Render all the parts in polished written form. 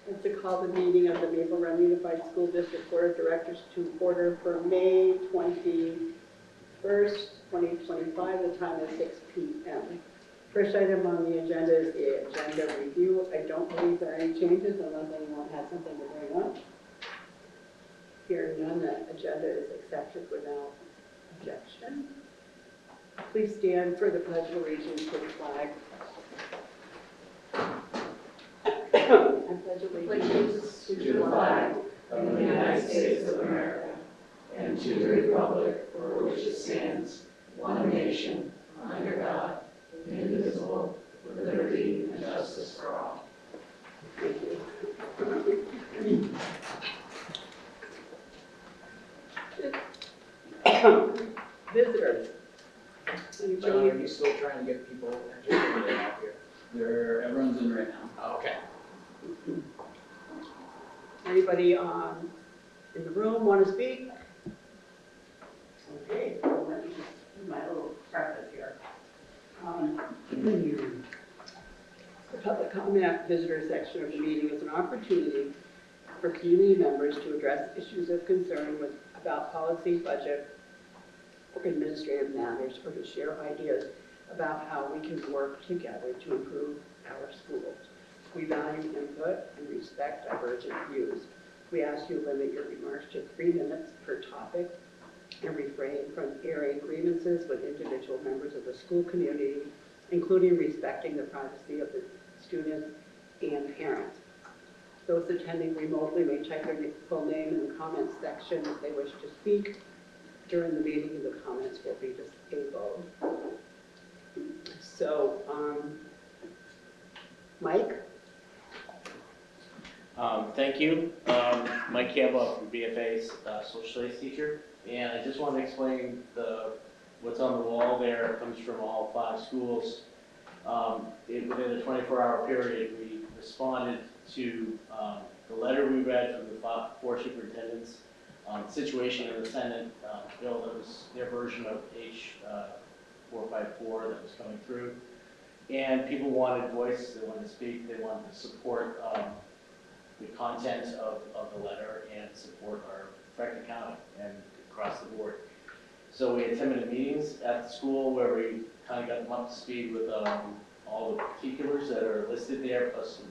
It's to call the meeting of the Maple Run Unified School District Board of Directors to order for May 21st, 2025. The time is 6 p.m. First item on the agenda is the agenda review. I don't believe there are any changes unless anyone has something to bring up. Hearing none, the agenda is accepted without objection. Please stand for the Pledge of Allegiance to the flag. I pledge allegiance to the flag of the United States of America and to the republic for which it stands, one nation, under God, indivisible, with liberty and justice for all. Thank you. Visitors. John, are you still trying to get people entered out here? Everyone's in right now. Oh, okay. Anybody in the room want to speak? Okay, so let me just do my little preface here. The public comment visitor section of the meeting is an opportunity for community members to address issues of concern about policy, budget, or administrative matters, or to share ideas about how we can work together to improve our schools. We value input and respect divergent views. We ask you to limit your remarks to 3 minutes per topic and refrain from airing grievances with individual members of the school community, including respecting the privacy of the students and parents. Those attending remotely may type their full name in the comments section if they wish to speak. During the meeting, the comments will be disabled. So, Mike? Thank you. Mike Campbell from BFA's social studies teacher. And I just want to explain what's on the wall there comes from all 5 schools. Within a 24-hour period, we responded to the letter we read from the 4 superintendents situation in the Senate bill that was their version of H.454 that was coming through. And people wanted voice, they wanted to speak, they wanted to support the content of the letter and support our Franklin County and across the board. So we had 10-minute meetings at the school where we kind of got them up to speed with all the particulars that are listed there, plus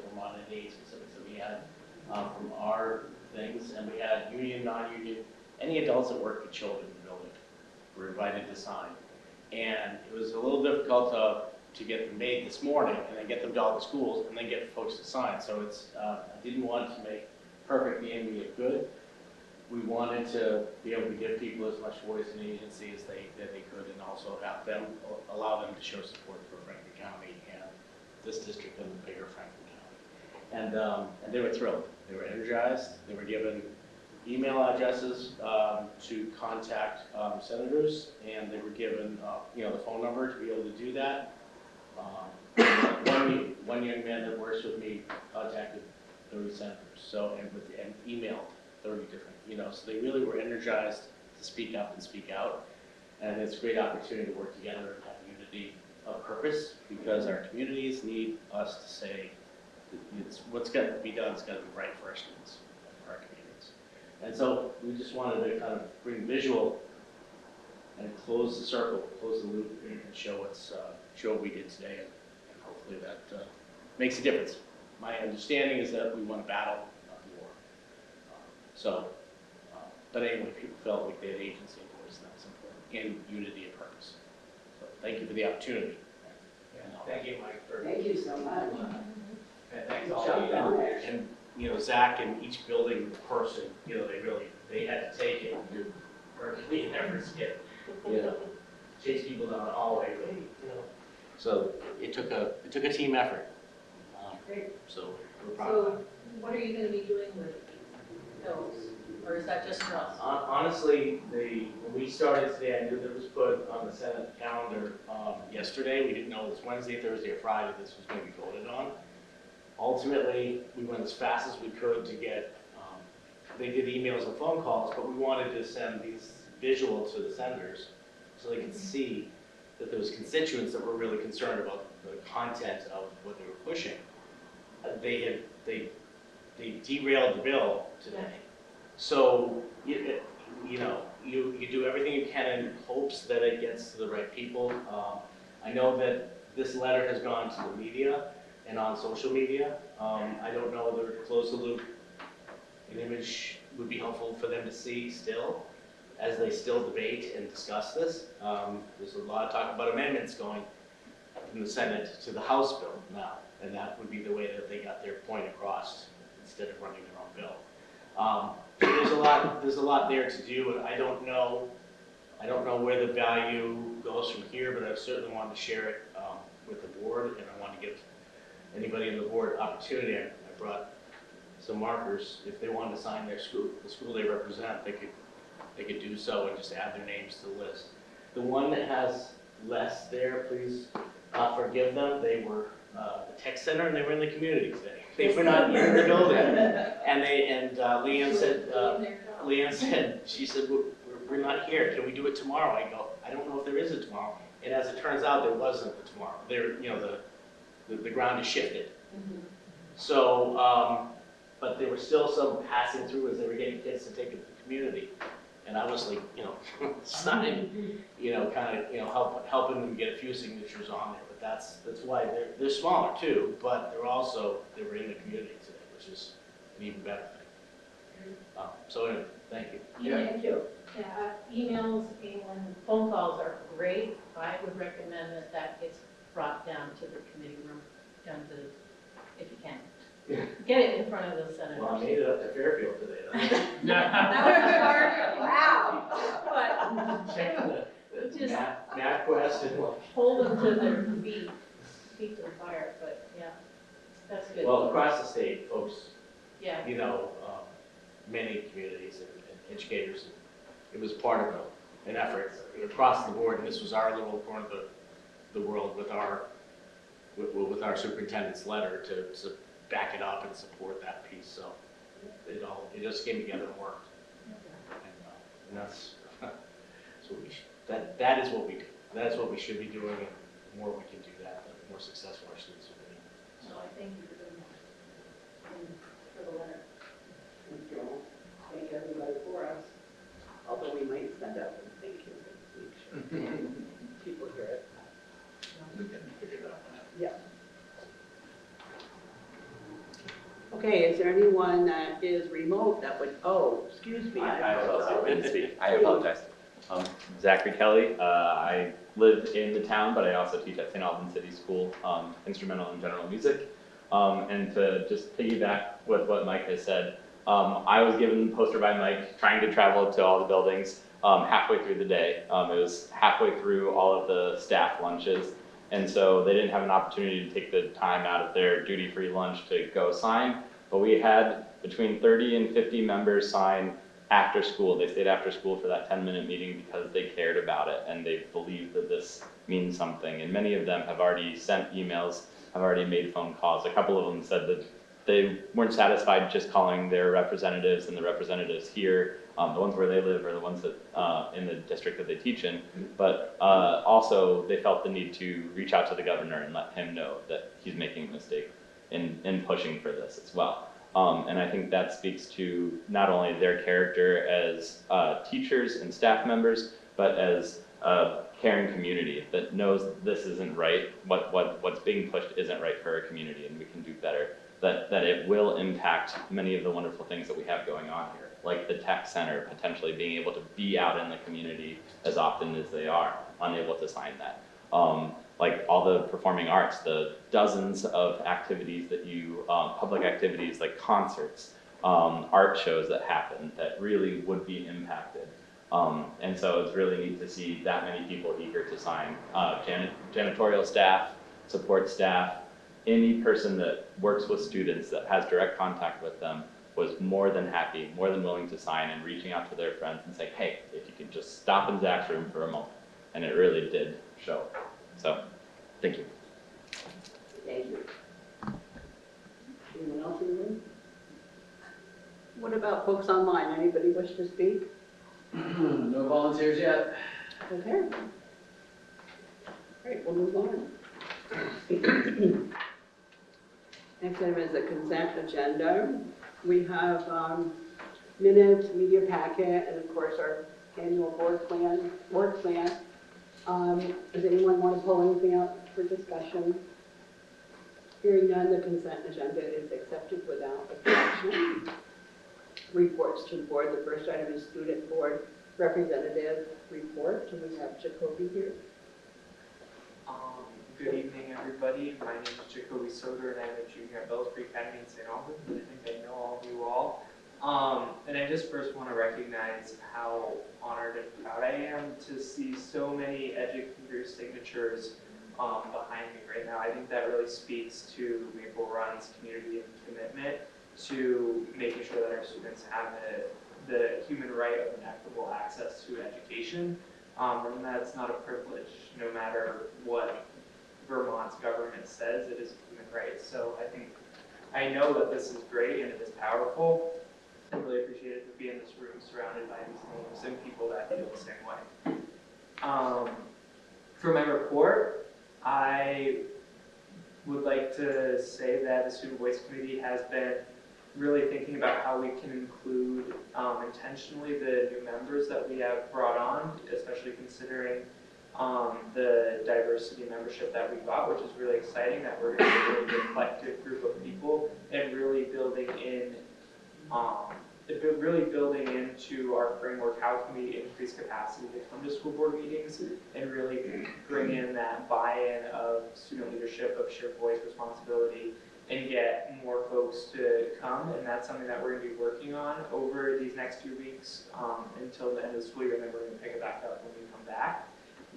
Vermont and aid specifics that we had from our things, and we had union, non-union, any adults that work with children in the building were invited to sign. And it was a little difficult to get them made this morning and then get them to all the schools and then get folks to sign. So it's I didn't want to make perfect the enemy of good. We wanted to be able to give people as much voice and agency as they could, and also have them allow them to show support for Franklin County and this district and the bigger Franklin County. And they were thrilled. They were energized. They were given email addresses to contact senators, and they were given the phone number to be able to do that. One young man that works with me contacted 30 senators, and emailed 30 different, so they really were energized to speak up and speak out, and it's a great opportunity to work together and have unity of purpose, because our communities need us to say what's got to be done. It's got to be right for our students, for our communities, and so we just wanted to kind of bring visual and close the circle, close the loop, and show what we did today, and hopefully that makes a difference. My understanding is that we won a battle, not a war. But anyway, people felt like they had agency and voice, and that was important, and unity of purpose. So thank you for the opportunity. Thank you, Mike, for Thank you so much. and thanks to all of you. And Zach and each building person, they had to take it and do perfectly in every skit. Chase people down the hallway, So it took a team effort. Great. So we're proud of that. So what are you going to be doing with those? Or is that just for us? Honestly, when we started today, I knew that it was put on the Senate calendar yesterday. We didn't know it was Wednesday, Thursday, or Friday this was going to be voted on. Ultimately, we went as fast as we could to get, they did emails and phone calls, but we wanted to send these visuals to the senators so they could see that there was constituents that were really concerned about the content of what they were pushing. They derailed the bill today. So, you do everything you can in hopes that it gets to the right people. I know that this letter has gone to the media and on social media. I don't know whether to close the loop. An image would be helpful for them to see still, as they still debate and discuss this. There's a lot of talk about amendments going from the Senate to the House bill now, and that would be the way that they got their point across instead of running their own bill. So there's a lot there to do, and I don't know where the value goes from here, but I certainly wanted to share it with the board, and I want to give anybody in the board opportunity. I brought some markers. If they wanted to sign the school they represent, they could do so and just add their names to the list. The one that has less there, please forgive them. They were the tech center, and they were in the community today. They were not in the building. And Leanne said, she said, we're not here. Can we do it tomorrow? I go, I don't know if there is a tomorrow. And as it turns out, there wasn't a tomorrow. The ground is shifted. So, but there was still some passing through as they were getting kids to take it to the community. And I was like, signing, helping them get a few signatures on there. But that's why they're smaller too, but they were in the community today, which is an even better thing. So anyway, thank you. Yeah. Thank you. Yeah, emails and phone calls are great. I would recommend that gets brought down to the committee room, if you can. Get it in front of the senators. Well, I made it up to Fairfield today. That was hard. Wow. But Check the Just- math question. hold them to their feet to the fire, but yeah, that's good. Well, across the state, folks, Yeah, many communities and educators, it was part of an effort across the board, and this was our little corner of the world with our superintendent's letter to back it up and support that piece. So it just came together and worked, and that's what that is what we do. That is what we should be doing, and the more we can do that, the more successful our students will be. so I thank you for doing that and for the letter. Thank everybody for us, although we might send out a thank you to make sure people hear it. We can figure it out. Yeah. Okay, is there anyone that is remote that would, excuse me. I apologize. Zachary Kelly. I live in the town, but I also teach at St. Albans City School, instrumental and general music. And to just piggyback with what Mike has said, I was given the poster by Mike trying to travel to all the buildings halfway through the day. It was halfway through all of the staff lunches. And so they didn't have an opportunity to take the time out of their duty-free lunch to go sign. But we had between 30 and 50 members sign after school. They stayed after school for that 10-minute meeting because they cared about it and they believed that this means something. And many of them have already sent emails, have already made phone calls. A couple of them said that they weren't satisfied just calling their representatives and the representatives here, the ones where they live or the ones that in the district that they teach in, but also they felt the need to reach out to the governor and let him know that he's making a mistake in pushing for this as well. And I think that speaks to not only their character as teachers and staff members, but as a caring community that knows this isn't right, what's being pushed isn't right for our community and we can do better. That it will impact many of the wonderful things that we have going on here, like the tech center potentially being able to be out in the community as often as they are, unable to sign that. Like all the performing arts, the dozens of activities that public activities like concerts, art shows that happen that really would be impacted. And so it's really neat to see that many people eager to sign. Janitorial staff, support staff, any person that works with students that has direct contact with them was more than happy, more than willing to sign and reaching out to their friends and say, hey, if you can just stop in Zach's room for a moment. And it really did show. So, thank you. Thank you. Anyone else in the room? What about folks online? Anybody wish to speak? No volunteers yet. Okay. All right, we'll move on. Next item is the consent agenda. We have minutes, media packet, and of course our annual work plan. Does anyone want to pull anything out for discussion? Hearing none, the consent agenda is accepted without objection. Reports to the board. The first item is student board representative report. Do we have Jacoby here? Good evening, everybody. My name is Jacoby Soder, and I'm a junior at Bells Academy in St. Albans, and I think I know all of you all. And I just first want to recognize how honored and proud I am to see so many educator signatures behind me right now. I think that really speaks to Maple Run's community and commitment to making sure that our students have the human right of an equitable access to education. And that's not a privilege, no matter what Vermont's government says, it is a human right. So I know that this is great and it is powerful. I really appreciate it to be in this room surrounded by these names and people that feel the same way. For my report, I would like to say that the Student Voice Committee has been really thinking about how we can include intentionally the new members that we have brought on, especially considering the diversity membership that we got, which is really exciting, that we're going to be a really reflective group of people and really building into our framework, how can we increase capacity to come to school board meetings and really bring in that buy-in of student leadership, of shared voice responsibility, and get more folks to come. And that's something that we're going to be working on over these next few weeks until the end of the school year, and then we're going to pick it back up when we come back.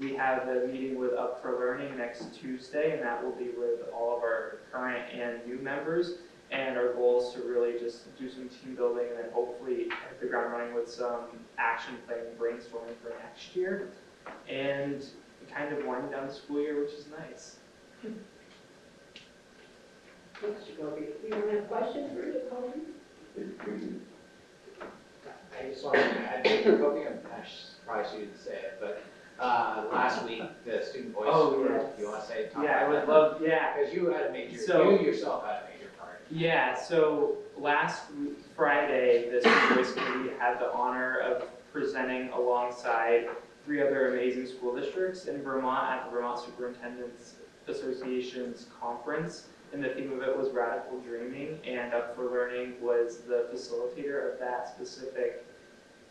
We have a meeting with Up for Learning next Tuesday, and that will be with all of our current and new members. And our goal is to really just do some team building and then hopefully hit the ground running with some action planning, brainstorming for next year. And kind of winding down the school year, which is nice. Thanks, Jacoby. Anyone have questions for Jacoby? I just want to add, Jacoby, I'm kind of surprised you didn't say it, but last week, the student voice group, you want to say? Yeah, I would love, yeah. Because you had a major, you yourself had a major part. Yeah, so last Friday, the Student Voice Committee had the honor of presenting alongside 3 other amazing school districts in Vermont at the Vermont Superintendents Association's conference. And the theme of it was radical dreaming, and Up for Learning was the facilitator of that specific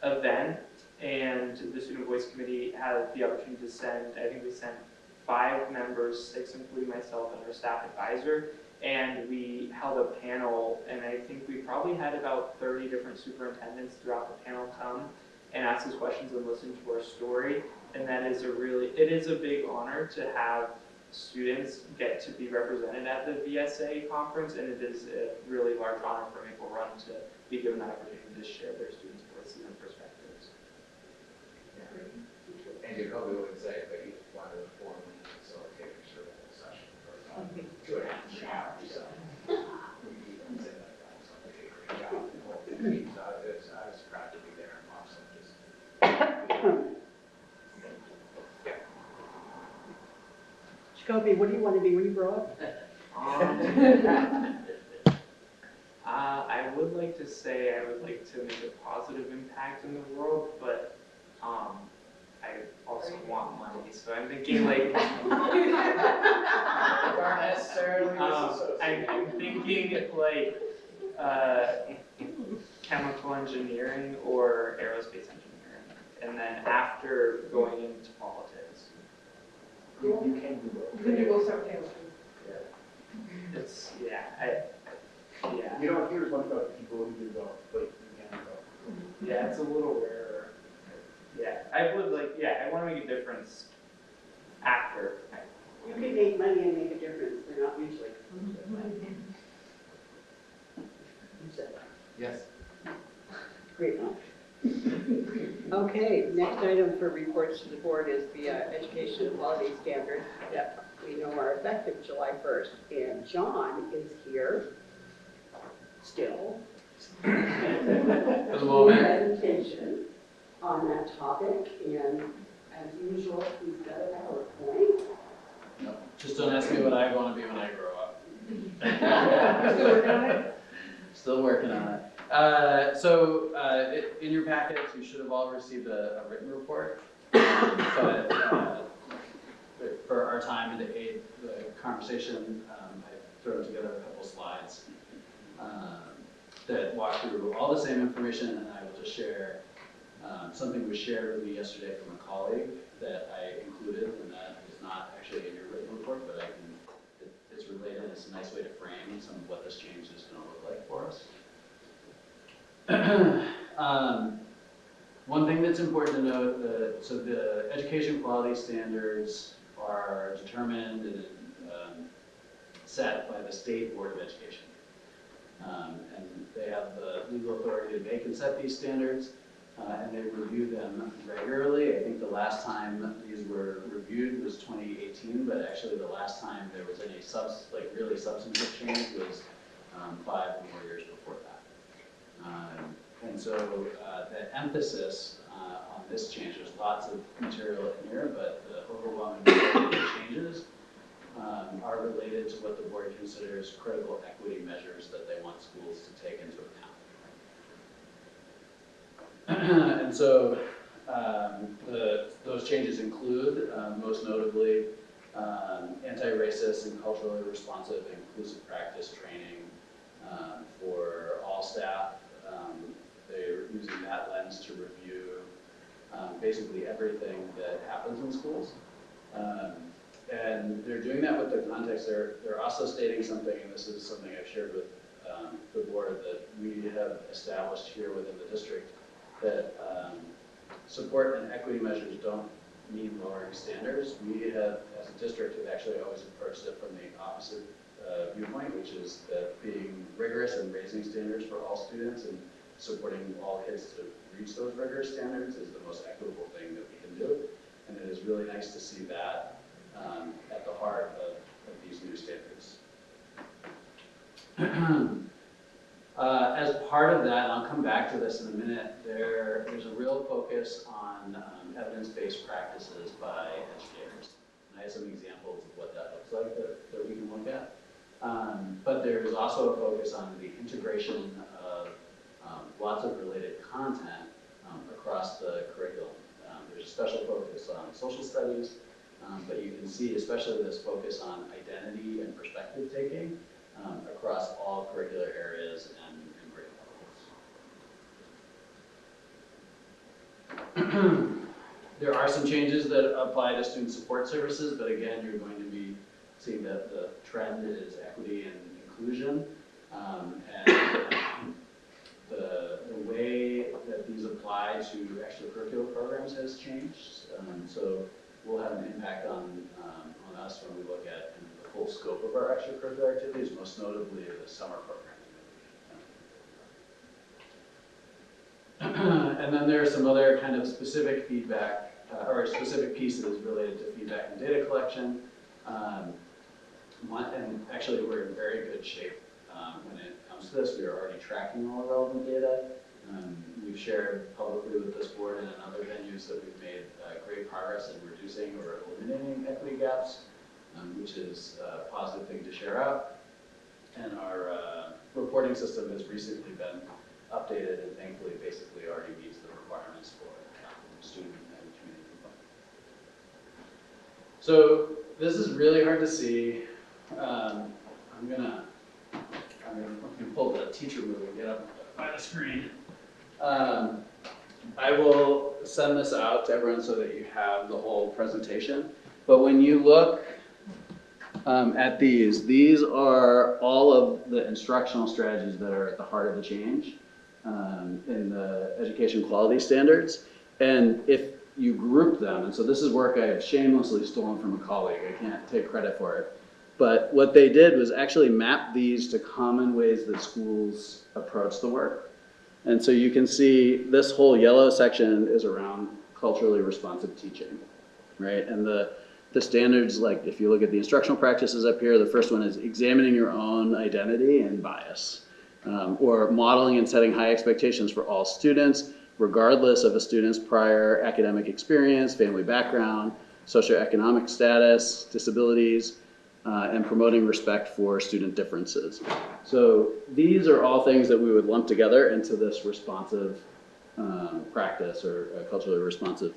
event. And the Student Voice Committee had the opportunity to send, I think we sent 5 members, 6 including myself and our staff advisor, and we held a panel, and I think we probably had about 30 different superintendents throughout the panel come and ask us questions and listen to our story. And that is it is a big honor to have students get to be represented at the VSA conference, and it is a really large honor for Maple Run to be given that opportunity to share their students' voices and perspectives. Yeah. And Jacoby wouldn't say it, but he's one of the 4 lead facilitators for the whole session for 2.5 hours. So he wouldn't say that guy, so they did a great job. The whole team, so I was proud to be there and watch them just. Jacoby, what do you want to be when you grow up? I would like to say I would like to make a positive impact in the world, but I also want money, so I'm thinking like Not necessarily I'm thinking like chemical engineering or aerospace engineering, and then after going into politics. You can do both. You can do both sometimes. It's You don't hear as much about people who do both, but you can do both. yeah, it's a little rarer. Yeah, I want to make a difference after. You can make money and make a difference. They're not mutually. You said that. Yes. Great. Okay, next item for reports to the board is the education quality standards that we know are effective July 1st. And John is here still. For the moment. Presentation on that topic, and as usual, he's got a PowerPoint. Just don't ask me what I want to be when I grow up. Still working on it? Still working on it. In your packets, you should have all received a written report. But for our time and to aid the conversation, I've thrown together a couple slides that walk through all the same information, and I will just share something was shared with me yesterday from a colleague that I included, and that is not actually in your written report, but it's related. It's a nice way to frame some of what this change is going to look like for us. One thing that's important to note, so the education quality standards are determined and set by the State Board of Education. And they have the legal authority to make and set these standards, and they review them regularly. I think the last time these were reviewed was 2018, but actually the last time there was any really substantive change was 5 or more years before that. And so the emphasis on this change, there's lots of material in here, but the overwhelming majority of the changes are related to what the board considers critical equity measures that they want schools to take into account. And so those changes include, most notably, anti-racist and culturally responsive and inclusive practice training for all staff. They're using that lens to review basically everything that happens in schools. And they're doing that with the context. They're also stating something, and this is something I've shared with the board, that we have established here within the district, that support and equity measures don't mean lowering standards. We have, as a district, have actually always approached it from the opposite viewpoint, which is that being rigorous and raising standards for all students and supporting all kids to reach those rigorous standards is the most equitable thing that we can do. And it is really nice to see that at the heart of these new standards. As part of that, and I'll come back to this in a minute, there's a real focus on evidence-based practices by educators. And I have some examples of what that looks like that we can look at. But there's also a focus on the integration of lots of related content across the curriculum. There's a special focus on social studies, but you can see especially this focus on identity and perspective taking across all curricular areas and grade levels. There are some changes that apply to student support services, but again, you're going to be seeing that the trend is equity and inclusion. The way that these apply to extracurricular programs has changed. So we'll have an impact on us when we look at the full scope of our extracurricular activities, most notably the summer programming. And then there are some other kind of specific feedback or specific pieces related to feedback and data collection. And actually we're in very good shape when it comes to this. We are already tracking all relevant data. We've shared publicly with this board and in other venues that we've made great progress in reducing or eliminating equity gaps, which is a positive thing to share out. And our reporting system has recently been updated and thankfully basically already meets the requirements for student and community component. So this is really hard to see. I'm gonna pull the teacher move and get up by the screen. I will send this out to everyone so that you have the whole presentation. But when you look at these are all of the instructional strategies that are at the heart of the change in the education quality standards. And if you group them, and so this is work I have shamelessly stolen from a colleague, I can't take credit for it, but what they did was actually map these to common ways that schools approach the work. And so you can see this whole yellow section is around culturally responsive teaching, right? And the standards, like if you look at the instructional practices up here, the first one is examining your own identity and bias, or modeling and setting high expectations for all students, regardless of a student's prior academic experience, family background, socioeconomic status, disabilities. and promoting respect for student differences. So these are all things that we would lump together into this responsive practice or culturally responsive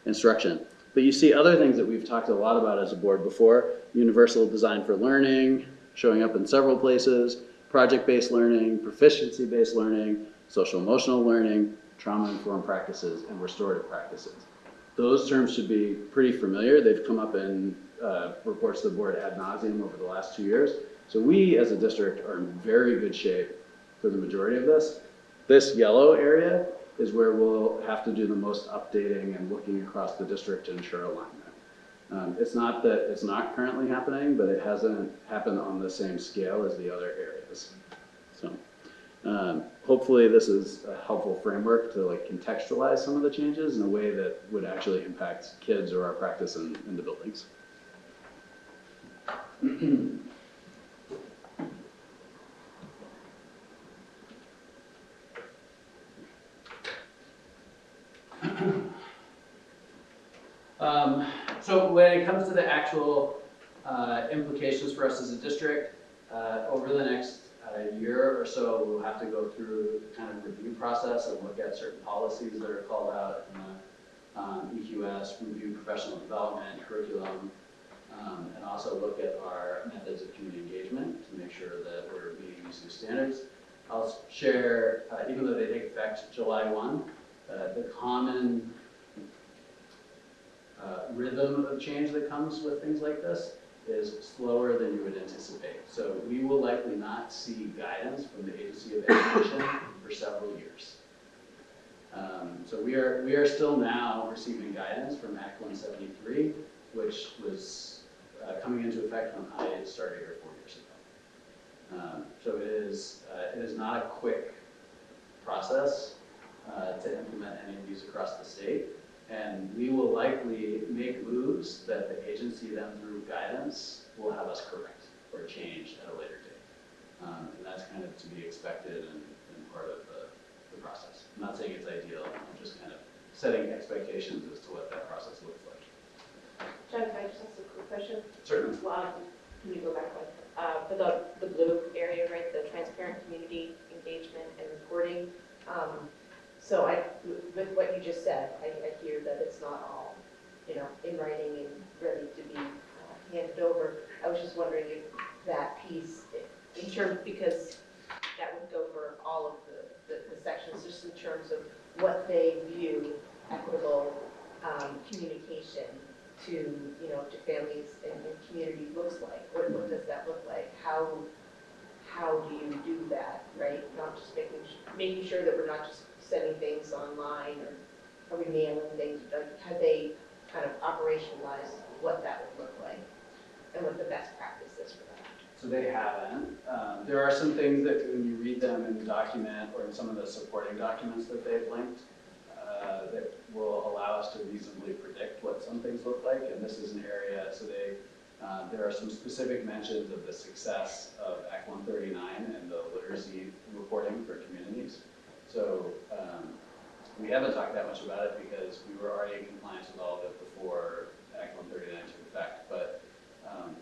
instruction. But you see other things that we've talked a lot about as a board before: universal design for learning, showing up in several places, project-based learning, proficiency-based learning, social-emotional learning, trauma-informed practices, and restorative practices. Those terms should be pretty familiar. They've come up in reports to the board ad nauseum over the last 2 years. So we, as a district, are in very good shape for the majority of this. This yellow area is where we'll have to do the most updating and looking across the district to ensure alignment. It's not that it's not currently happening, but it hasn't happened on the same scale as the other areas. So hopefully this is a helpful framework to like contextualize some of the changes in a way that would actually impact kids or our practice in the buildings. So when it comes to the actual implications for us as a district, over the next year or so, we'll have to go through kind of review process and look at certain policies that are called out in the EQS, review professional development, curriculum, and also look at our methods of community engagement to make sure that we're meeting these new standards. I'll share, even though they take effect July 1, the common rhythm of change that comes with things like this is slower than you would anticipate. So we will likely not see guidance from the Agency of Education for several years. So we are still now receiving guidance from Act 173, which was coming into effect when I started here 4 years ago. So it is not a quick process to implement any of these across the state. And we will likely make moves that the agency then, through guidance, will have us correct or change at a later date. And that's kind of to be expected and part of the process. I'm not saying it's ideal, I'm just kind of setting expectations as to what that process looks like. John, can I just ask a quick question? Certainly. Can you go back one? For the blue area, right, the transparent community engagement and reporting. So with what you just said, I hear that it's not all, in writing and ready to be handed over. I was just wondering if that piece, in terms, because that would go for all of the sections, just in terms of what they view equitable communication to families and communities looks like. What does that look like? How do you do that, right? Not just making sure that we're not just sending things online, or are we mailing things? Have they kind of operationalized what that would look like and what the best practice is for that? So they haven't. There are some things that when you read them in the document or in some of the supporting documents that they've linked, that will allow us to reasonably predict what some things look like. And this is an area, so there are some specific mentions of the success of Act 139 and the literacy reporting for communities. So we haven't talked that much about it because we were already in compliance with all of it before Act 139 took effect. But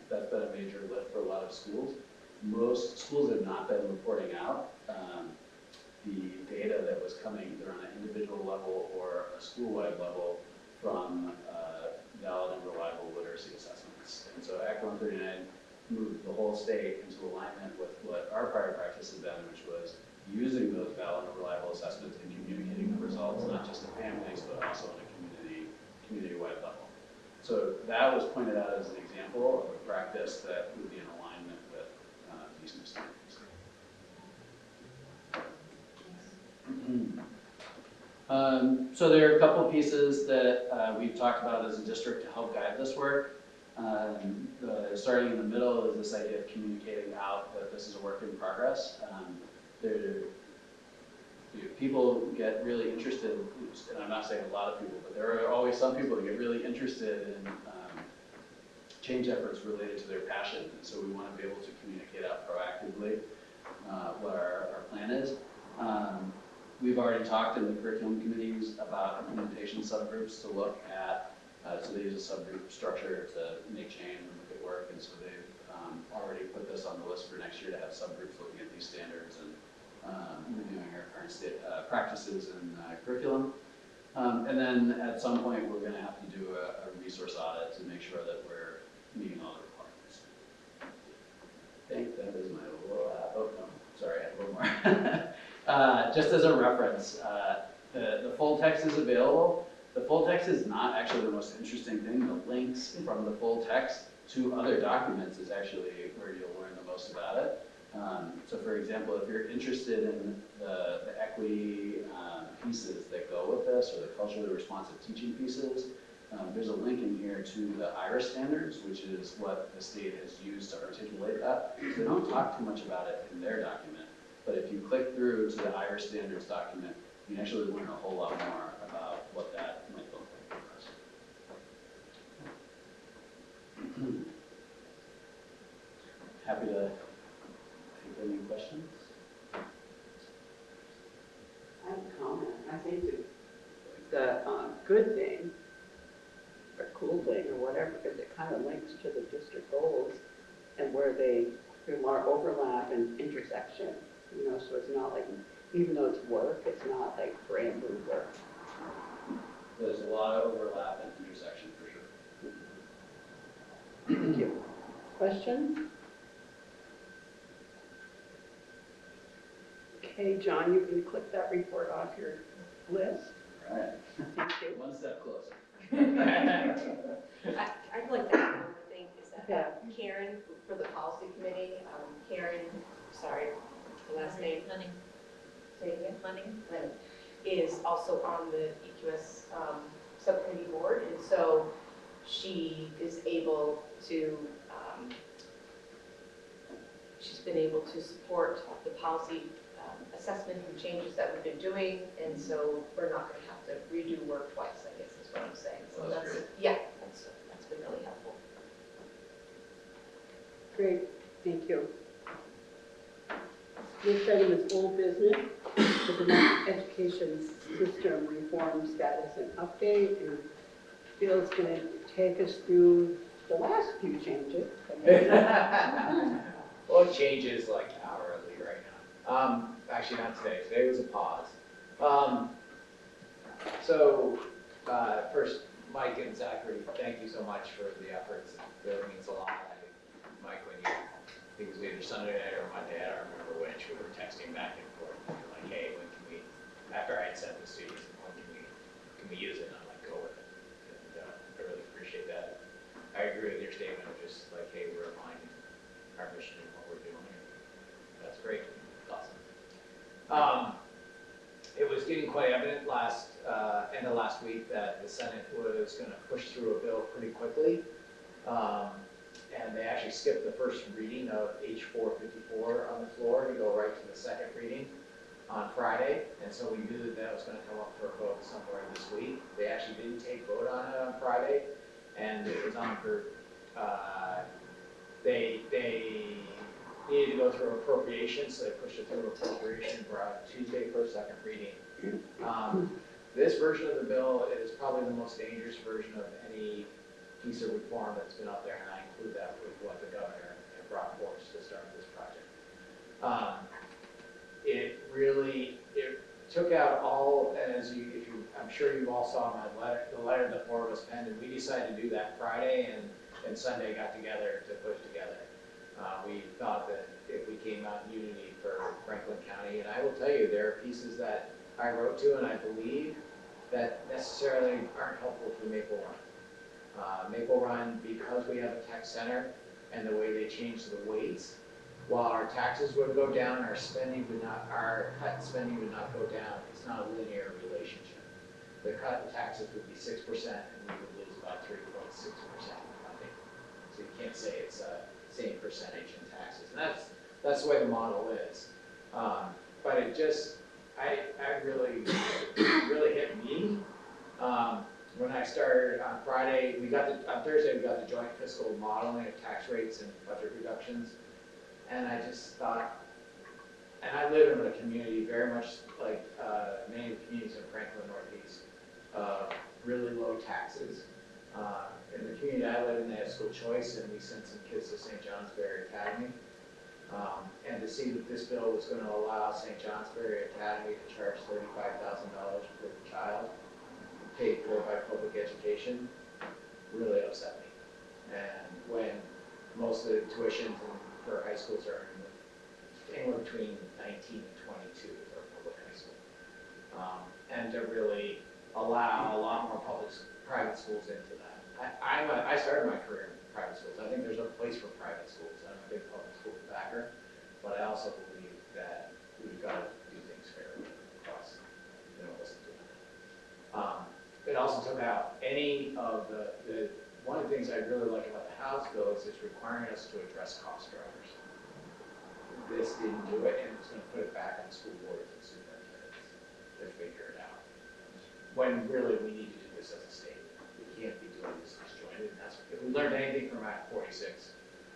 that's been a major lift for a lot of schools. Most schools have not been reporting out the data that was coming either on an individual level or a school-wide level from valid and reliable literacy assessments. And so Act 139 moved the whole state into alignment with what our prior practice had been, which was using those valid and reliable assessments and communicating the results, not just to families, but also on a community-wide level. So that was pointed out as an example of a practice that would be in alignment with these new standards. So there are a couple pieces that we've talked about as a district to help guide this work. Starting in the middle is this idea of communicating out that this is a work in progress. People get really interested, and I'm not saying a lot of people, but there are always some people that get really interested in change efforts related to their passion. And so we want to be able to communicate out proactively what our plan is. We've already talked in the curriculum committees about implementation subgroups to look at, so they use a subgroup structure to make change and look at work, and so they've already put this on the list for next year to have subgroups looking at these standards and reviewing our current practices and curriculum. And then at some point, we're gonna have to do a resource audit to make sure that we're meeting all the requirements. I think that is my little, oh no, sorry, I have a little more. Just as a reference, the full text is available. The full text is not actually the most interesting thing. The links from the full text to other documents is actually where you'll learn the most about it. So for example, if you're interested in the equity pieces that go with this, or the culturally responsive teaching pieces, there's a link in here to the IRIS standards, which is what the state has used to articulate that. So they don't talk too much about it in their document, but if you click through to the IRIS standards document, you can actually learn a whole lot more about what that might look like for us. Happy to take any questions. I have a comment. I think the good thing, or cool thing, or whatever, because it kind of links to the district goals and where there's more overlap and intersection, you know, so it's not like, even though it's work, it's not like brand new work. There's a lot of overlap and intersection for sure. Thank you. Questions? Okay, John, you can click that report off your list. All right. Thank you. One step closer. I'd like to add one more thing, is that Yeah. Karen, for the policy committee, Karen, sorry, the last name, Lenning, say it again? Lenning. Lennon, is also on the EQS subcommittee board, and so she is able to, she's been able to support the policy assessment and changes that we've been doing, and so we're not going to have to redo work twice, I guess is what I'm saying. So That's great. yeah, that's been really helpful. Great, thank you. Next item is old business, with the next education system reform status and update, and Bill's going to take us through the last few changes. Well, it changes like hourly right now. Actually, not today. Today was a pause. First, Mike and Zachary, thank you so much for the efforts. It really means a lot. Mike, when you, I think it was either Sunday night or Monday, I don't remember which, we were texting back and forth. We were like, hey, when can we, after I had sent this to you, when can we use it? And I'm like, go with it. And I really appreciate that. I agree with your statement of just like, hey, we're aligning our mission and what we're doing. That's great. That's awesome. It was getting quite evident end of last week that the Senate was going to push through a bill pretty quickly. And they actually skipped the first reading of H454 on the floor to go right to the second reading on Friday. And so we knew that was going to come up for a vote somewhere this week. They actually didn't take vote on it on Friday, and it was on for, they needed to go through appropriation, so they pushed it through appropriation for Tuesday for a second reading. This version of the bill is probably the most dangerous version of any piece of reform that's been out there, and I include that with what the governor had brought forth to start this project. It took out all, and I'm sure you all saw my the letter the four of us penned, and we decided to do that Friday, and Sunday got together to put it together. We thought that if we came out in unity for Franklin County, and I will tell you, there are pieces that I wrote to, and I believe that necessarily aren't helpful for Maple Run. Maple Run, because we have a tech center and the way they changed the weights, while our taxes would go down, our cut spending would not go down. It's not a linear relationship. The cut in taxes would be 6%, and we would lose about 3.6% funding. So you can't say it's a same percentage in taxes, and that's the way the model is. But it just, I really hit me. When I started on Friday, on Thursday we got the joint fiscal modeling of tax rates and budget reductions, and I just thought, and I live in a community very much like many of the communities in Franklin Northeast, really low taxes. in the community I live in, they have school choice, and we sent some kids to St. Johnsbury Academy. And to see that this bill was going to allow St. Johnsbury Academy to charge $35,000 per child, paid for by public education, really upset me. And when most of the tuitions for high schools are anywhere between 19 and 22 for public high school. And to really allow a lot more private schools into that. I started my career in private schools. I think there's a place for private schools. I'm a big public school backer, but I also believe that we've got to do things fairly across, listen to that. It also took out any of one of the things I really like about the House bill is it's requiring us to address cost drivers. This didn't do it, and it's going to put it back on school boards and superintendents to figure it out. When really we need to do this as a state. We can't be doing this disjointed. And that's, if we learned anything from Act 46,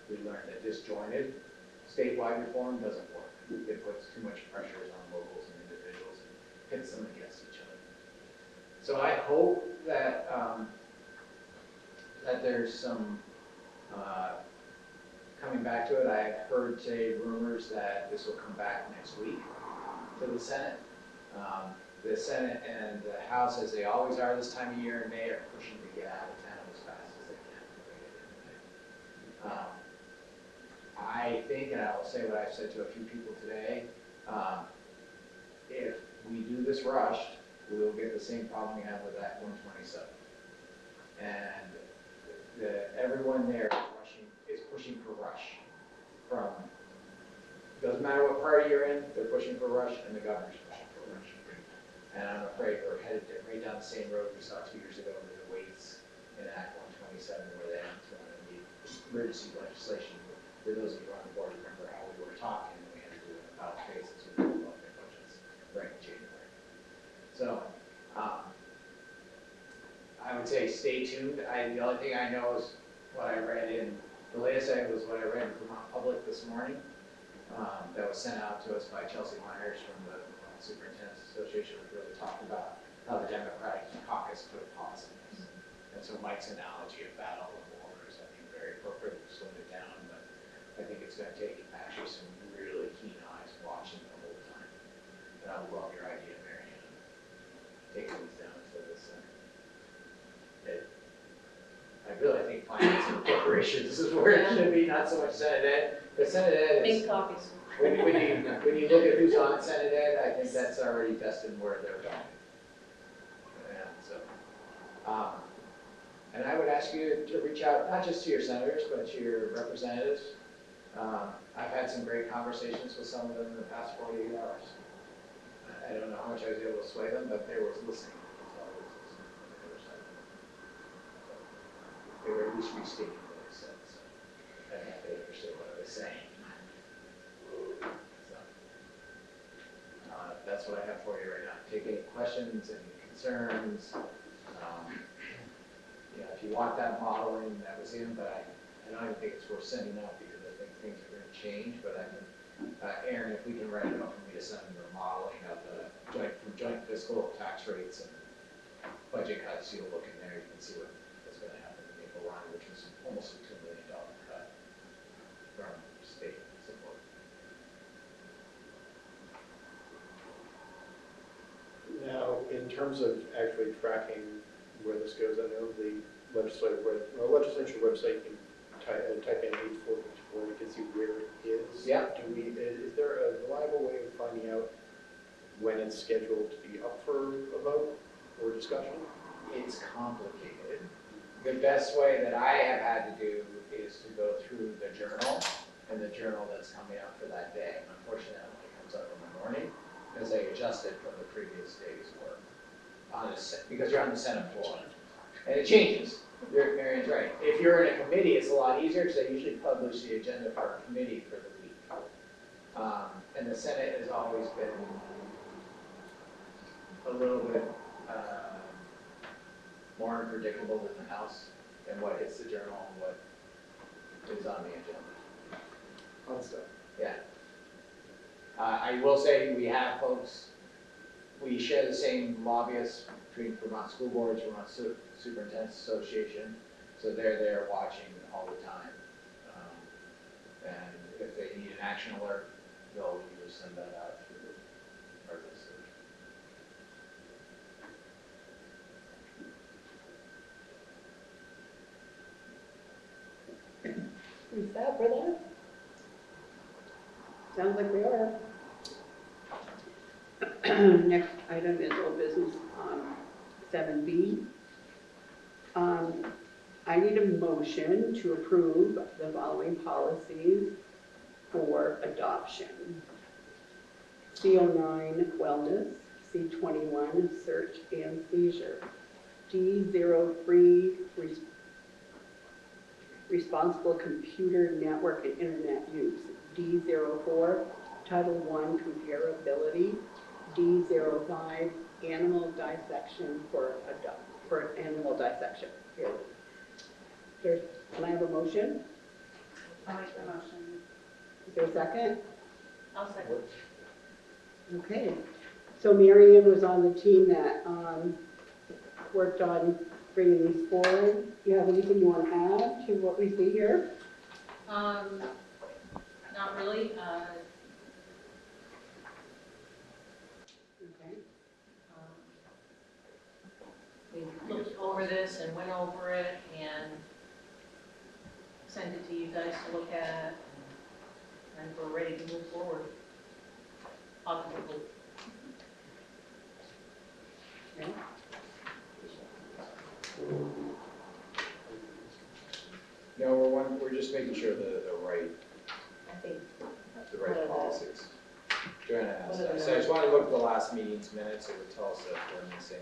we learned that disjointed statewide reform doesn't work. It puts too much pressures on locals and individuals and pits them against each other. So I hope that that there's some coming back to it. I've heard say rumors that this will come back next week to the Senate. The Senate and the House, as they always are this time of year in May, are pushing to get out of town as fast as they can. I think, and I will say what I've said to a few people today, if we do this rushed, we will get the same problem we have with Act 127. And everyone there is pushing for rush. Doesn't matter what party you're in, they're pushing for rush, and the governor's pushing for rush. And I'm afraid we're headed right down the same road we saw 2 years ago with the weights in Act 127, where they had thrown in the emergency legislation. For those of you on the board, remember how we were talking, and we had to do it about phases with the development budgets right in January. So, I would say stay tuned. The only thing I know is what I read the latest I was what I read in Vermont Public this morning. That was sent out to us by Chelsea Myers from the Superintendent's Association, was really talking about how the Democratic caucus put a pause in this. And so Mike's analogy of battle of borders, I think, very appropriate. We slowed it down, but I think it's going to take actually some really keen eyes watching the whole time. And I love your idea, Mary Ann, taking these down to the Senate. I really think finance and corporations is where it should be, not so much Senate Ed. But Senate Ed is, Make copies. when you look at who's on Senate Ed, I think that's already destined where they're going. And so, and I would ask you to reach out, not just to your senators, but to your representatives. I've had some great conversations with some of them in the past 48 hours. I don't know how much I was able to sway them, but they were listening. They were at least restating what I said, so I don't know if they understood what I was saying. So, that's what I have for you right now. Take any questions, any concerns. If you want that modeling, that was in, but I don't even think it's worth sending out because I think things are going to change. But I can, Aaron, if we can write it up for me to send the modeling of the joint fiscal tax rates and budget cuts, you'll look in there, you can see what's going to happen in Maple Run, which was almost a $2 million cut from state support. Now, in terms of actually tracking where this goes, I know the legislature website, you can type in H4, you can see where it is. Yeah. Is there a reliable way of finding out when it's scheduled to be up for a vote or discussion? It's complicated. The best way that I have had to do is to go through the journal and the journal that's coming out for that day. Unfortunately, that only comes up in the morning because they adjust it from the previous day's work because you're on the Senate floor. And it changes. Marion's right. If you're in a committee, it's a lot easier because they usually publish the agenda for a committee for the week. And the Senate has always been a little bit more unpredictable than the House and what hits the journal and what is on the agenda. Fun stuff. Yeah. I will say we have folks, we share the same lobbyists between Vermont School Boards, Vermont Superintendent's Association. So they're there watching all the time. And if they need an action alert, they'll usually send that out through our listserv. Is that for that? Sounds like we are. Next item is old business, 7B. I need a motion to approve the following policies for adoption. C09 wellness, C21 search and seizure, D03 responsible computer network and internet use, D04 Title I comparability, D05 animal dissection for animal dissection. Can I have a motion? I'll make the motion. Is there a second? I'll second. Okay, so Marion was on the team that worked on bringing these forward. Do you have anything you want to add to what we see here? Not really. Okay. We looked over this and went over it and sent it to you guys to look at, and we're ready to move forward. Positively. Okay. No, we're just making sure the right, I think, the right policies. Joanna asked What are that. the So I just wanted to look at the last meeting's minutes, it would tell us that we're in the same.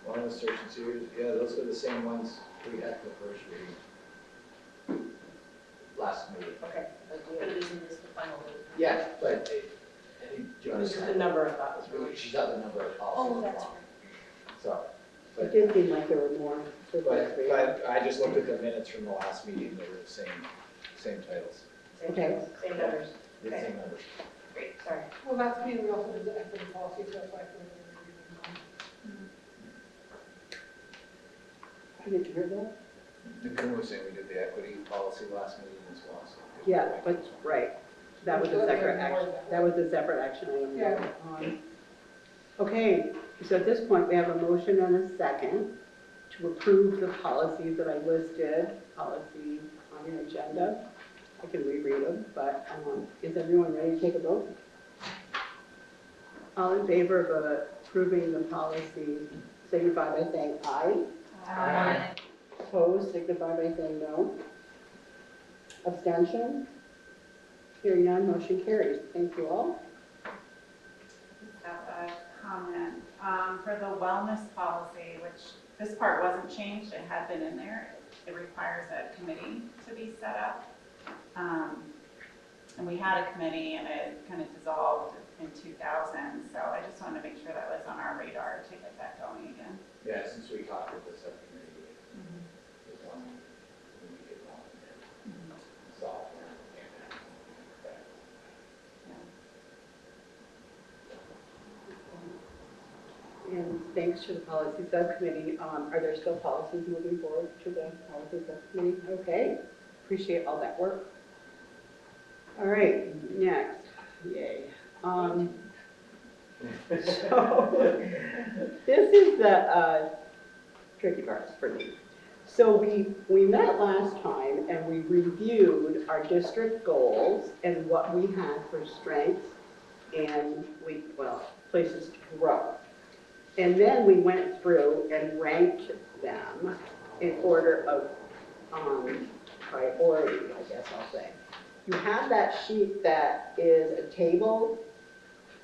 One was search and series, yeah, those are the same ones we had for the first reading. Last meeting. okay. But isn't this the final vote? Yeah, but I think Joanna's. Just the number I thought was really. She's got the number of policies wrong. So, It but, did seem like there were more. but I just looked at the minutes from the last meeting, they were the same titles, Same Okay. titles, same numbers. the Okay. same numbers. Great, sorry. Well, that's me, we also did the equity policy, so that's why Did you hear that? Nikun was saying we did the equity policy last meeting as well, so. Yeah, but, right. That was a separate action. That was a separate action item. Yeah. Okay, so at this point, we have a motion and a second to approve the policies that I listed, policies on your agenda. I can reread them, but is everyone ready to take a vote? All in favor of approving the policy signify by saying aye. Aye. Opposed signify by saying no. Abstention? Hearing none, motion carries. Thank you all. Have a comment. For the wellness policy, which this part wasn't changed, it had been in there. It requires a committee to be set up. And we had a committee and it kind of dissolved in 2000. So I just wanted to make sure that was on our radar to get that going again. Yeah, since we talked with the subcommittee, it was on, we get on and solve And thanks to the policy subcommittee, are there still policies moving forward to the policy subcommittee? Okay, appreciate all that work. All right, next, yay. So, this is the tricky part for me. So we met last time and we reviewed our district goals and what we had for strengths and places to grow. And then we went through and ranked them in order of priority, I guess I'll say. You have that sheet that is a table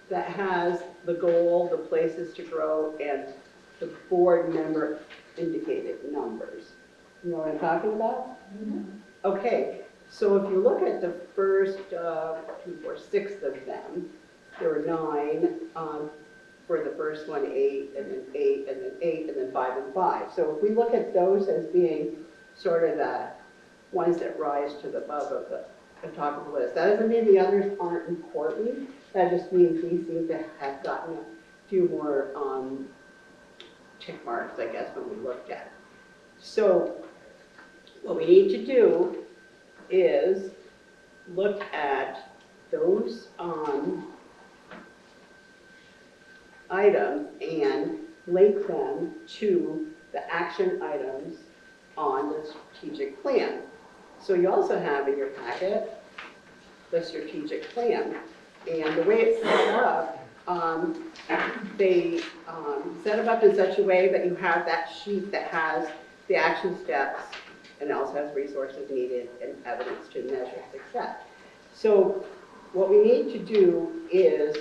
that has the goal, the places to grow, and the board member indicated numbers. You know what I'm talking about? Mm-hmm. Okay, so if you look at the first 6 of them, there were 9. For the first one, 8, and then 8, and then 8, and then 5 and 5. So if we look at those as being sort of the ones that rise to the above of the top of the list, that doesn't mean the others aren't important. That just means we seem to have gotten a few more tick marks, I guess, when we looked at it. So what we need to do is look at those items and link them to the action items on the strategic plan. So you also have in your packet the strategic plan. And the way it's set up, they set them up in such a way that you have that sheet that has the action steps and also has resources needed and evidence to measure success. So what we need to do is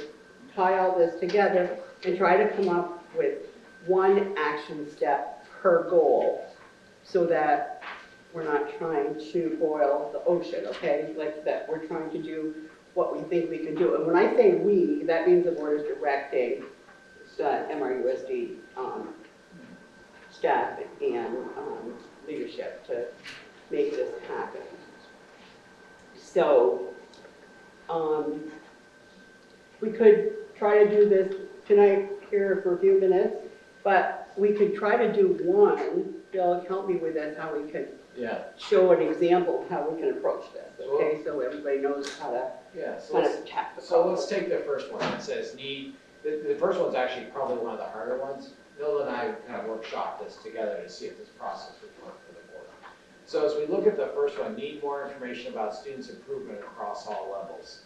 tie all this together and try to come up with one action step per goal so that we're not trying to boil the ocean, okay? Like that we're trying to do what we think we can do. And when I say we, that means the board is directing the MRUSD staff and leadership to make this happen. So we could try to do this tonight here for a few minutes, but we could try to do one. Bill, help me with this, how we can show an example of how we can approach this, okay? So everybody knows how to kind of attack the problem. So let's take the first one. It says need, the first one's actually probably one of the harder ones. Bill and I kind of workshopped this together to see if this process would work for the board. So as we look at the first one, need more information about students' improvement across all levels.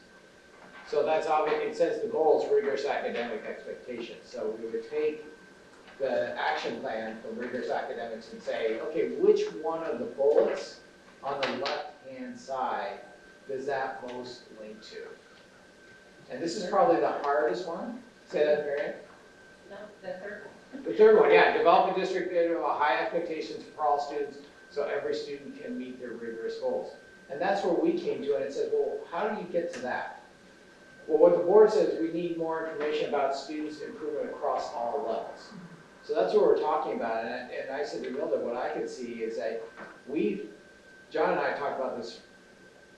So that's obvious. It says the goal is rigorous academic expectations. So we would take the action plan from rigorous academics and say, okay, which one of the bullets on the left-hand side does that most link to? And this is probably the hardest one. Say that, Marianne? No, the third one. The third one, yeah, develop a district that will high expectations for all students so every student can meet their rigorous goals. And that's where we came to, and it said, well, how do you get to that? Well, what the board says is we need more information about students' improvement across all levels. So that's what we're talking about, and I said to Milda, what I could see is that John and I talked about this,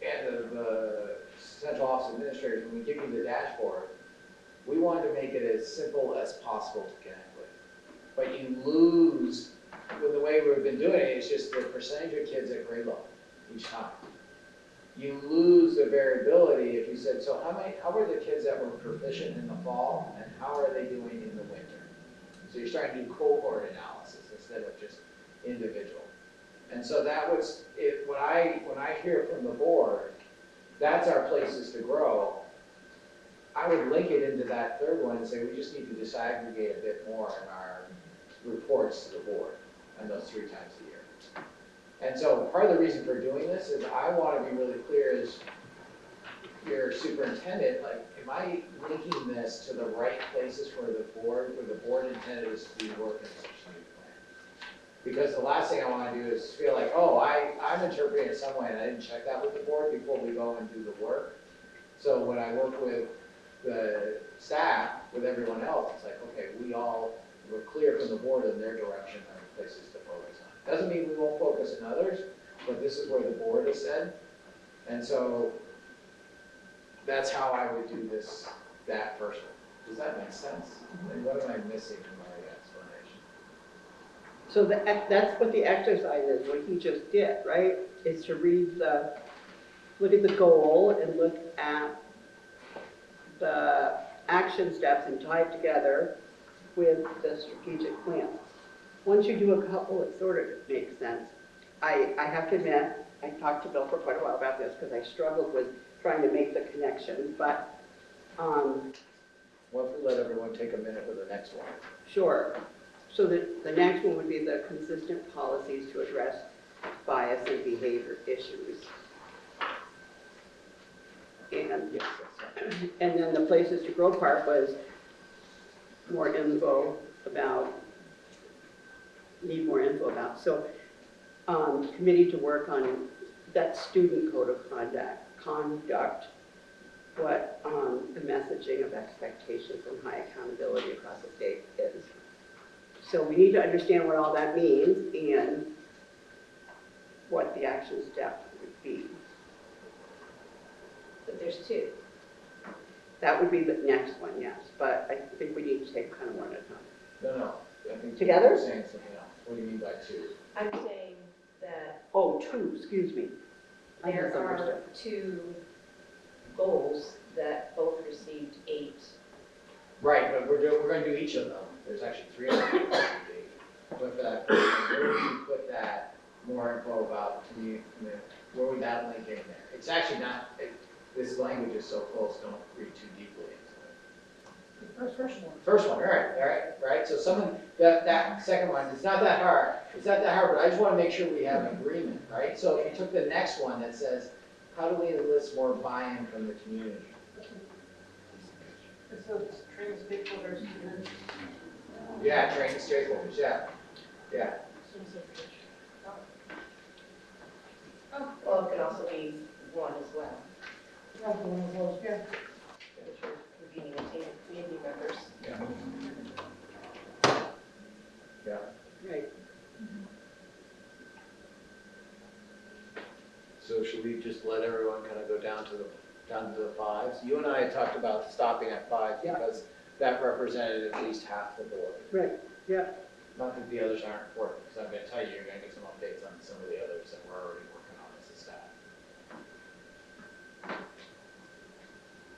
and the central office administrators, when we give you the dashboard, we wanted to make it as simple as possible to connect with. But you lose, with the way we've been doing it, it's just the percentage of kids at grade level each time. You lose the variability if you said, so how were the kids that were proficient in the fall, and how are they doing in the winter? So you're starting to do cohort analysis instead of just individual. And so that was it. When I hear from the board, that's our places to grow. I would link it into that third one and say we just need to disaggregate a bit more in our reports to the board, and those 3 times a year. And so part of the reason for doing this is I want to be really clear as your superintendent, like, am I linking this to the right places where the board intended us to be working in such a new plan? Because the last thing I want to do is feel like, oh, I'm interpreting it some way and I didn't check that with the board before we go and do the work. So when I work with the staff, with everyone else, it's like, okay, we're clear from the board in their direction on the places to focus on. Doesn't mean we won't focus in others, but this is where the board has said. And so that's how I would do that first one. Does that make sense? And what am I missing in my explanation? So that's what the exercise is, what he just did, right? Is to look at the goal and look at the action steps and tie it together with the strategic plan. Once you do a couple, it sort of makes sense. I have to admit, I talked to Bill for quite a while about this because I struggled with trying to make the connection, but What if we let everyone take a minute with the next one? sure. So the next one would be the consistent policies to address bias and behavior issues. And, Yes, that's right. and then the places to grow part was more info about, need more info about. So committee to work on that student code of conduct, what the messaging of expectations and high accountability across the state is. So we need to understand what all that means and what the action step would be. But there's 2. That would be the next one, yes, but I think we need to take kind of one at a time. No. I think Together? you're saying something else. What do you mean by 2? I'm saying that Oh, 2, excuse me. I There misunderstood. are 2 goals that both received 8. Right, but we're gonna do each of them. There's actually 3 of them. But where would you put that, more info about where would that link in there? It's actually not, this language is so close, don't read too deeply into it. First one, right? So that second one, it's not that hard, but I just wanna make sure we have an agreement, right? So if you took the next one that says, how do we enlist more buy-in from the community? So it's training stakeholders and Yeah, train the stakeholders, yeah. Well, it could also be 1 as well, Yeah, one of those, yeah. which are convening a team of community members. Right. So should we just let everyone kind of go down to the 5s? You and I had talked about stopping at 5 Yeah. because that represented at least half the board. Right, yeah. Not that the others aren't important, because I'm going to tell you, you're going to get some updates on some of the others that we're already working on as a staff.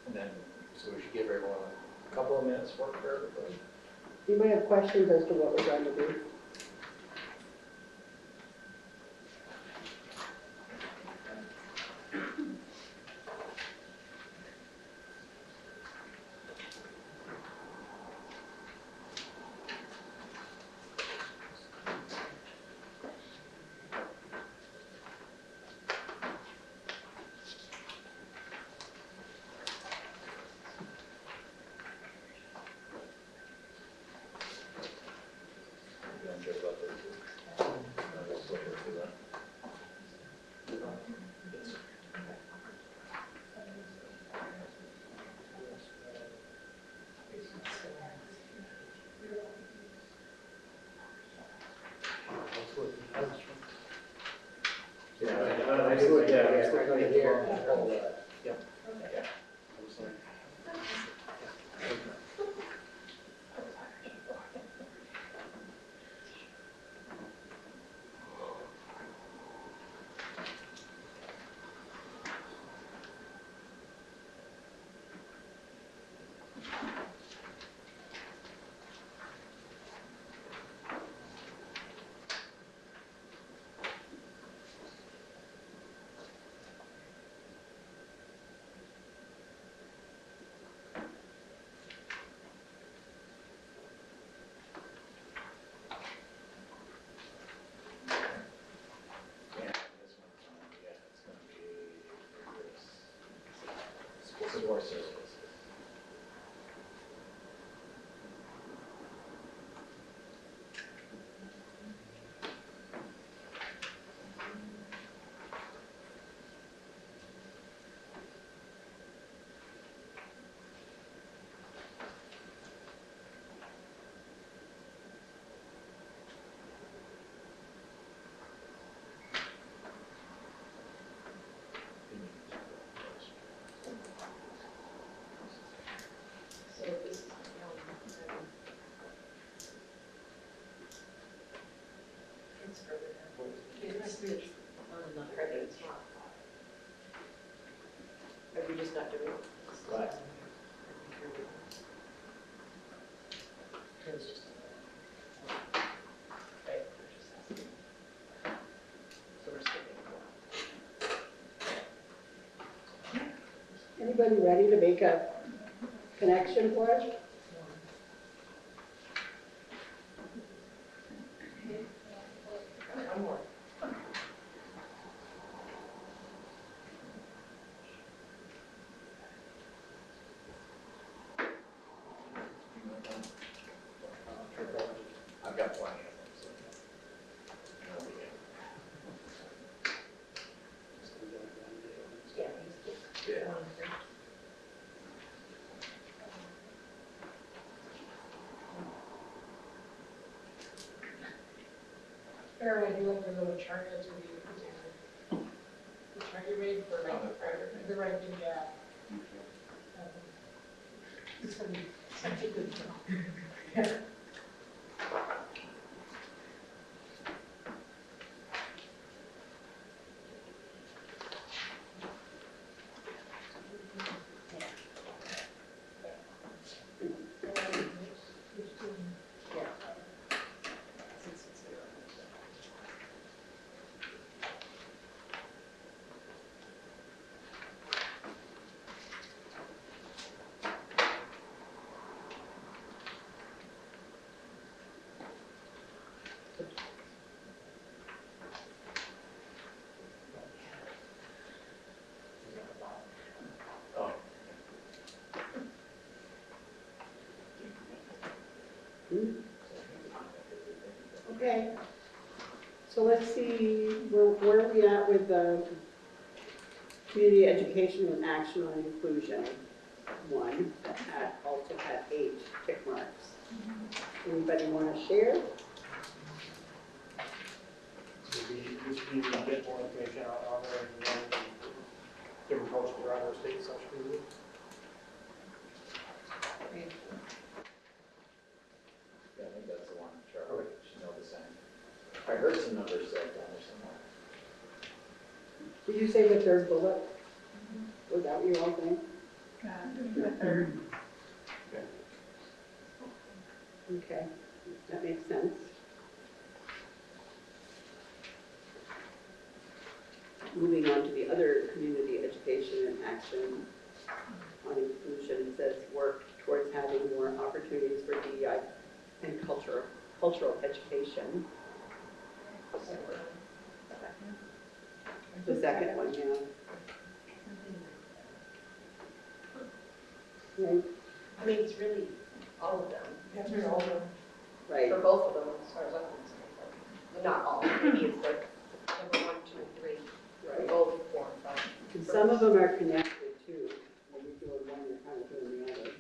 And then, so we should give everyone a couple of minutes work for everybody. You might have questions as to what we're going to do. You don't care about those two? I'll just wait for that. Yes. Yeah, I just looked at it, right here. Yep. Yeah. I was like, yeah, this one's on, yeah, it's gonna be this. Support services. So this is it's further down. It's on another, I think it's not. Are we just not doing it? Right. It was just. Right, we're just asking. So we're skipping 1. Anybody ready to make a connection for us? One more. I've got plenty of them, so. That'll be it. Yeah, he's Yeah. 1 and 3. Aaron, would you like to know what chart that's going to be? The chart you made for the right to gap. It's going to be such a good job. Okay. So let's see, where are we at with the community education and action on inclusion? One that also had 8 tick marks. Anybody want to share? This we get more information on there and then different cultures around our state such community. Yeah, I think that's the one, Charlie, should know the same. I heard some numbers said down there somewhere. Did you say the third bullet? Was that what you all think? The third. Okay, that makes sense. Moving on to the other community education and action on inclusion, it says work towards having more opportunities for DEI and cultural education. The second one, yeah. Right, I mean, it's really all of them. That's really all the. right. For both of them, as far as I'm concerned. But not all, maybe it's the number 1, 2, 3, for Right. both 4 and 5. And some of them are connected too. When you're doing one, you're kind of doing the other.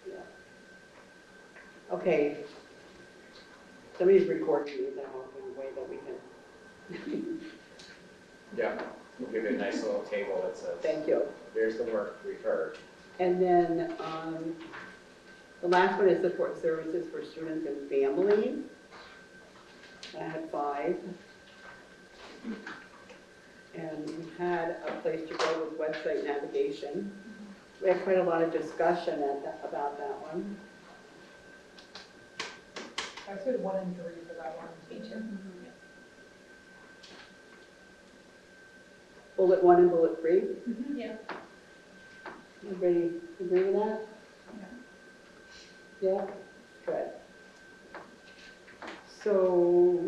Yeah. Okay. Somebody's recording these, I hope, in a way that we can. Yeah, we'll give you a nice little table that says, Thank you. here's the work we've heard. And then the last one is support services for students and families. I had 5. And we had a place to go with website navigation. We had quite a lot of discussion about that one. I said 1 and 3 for that one. Me too. Bullet 1 and bullet 3. Yeah. Everybody agree with that? Yeah. Good. So,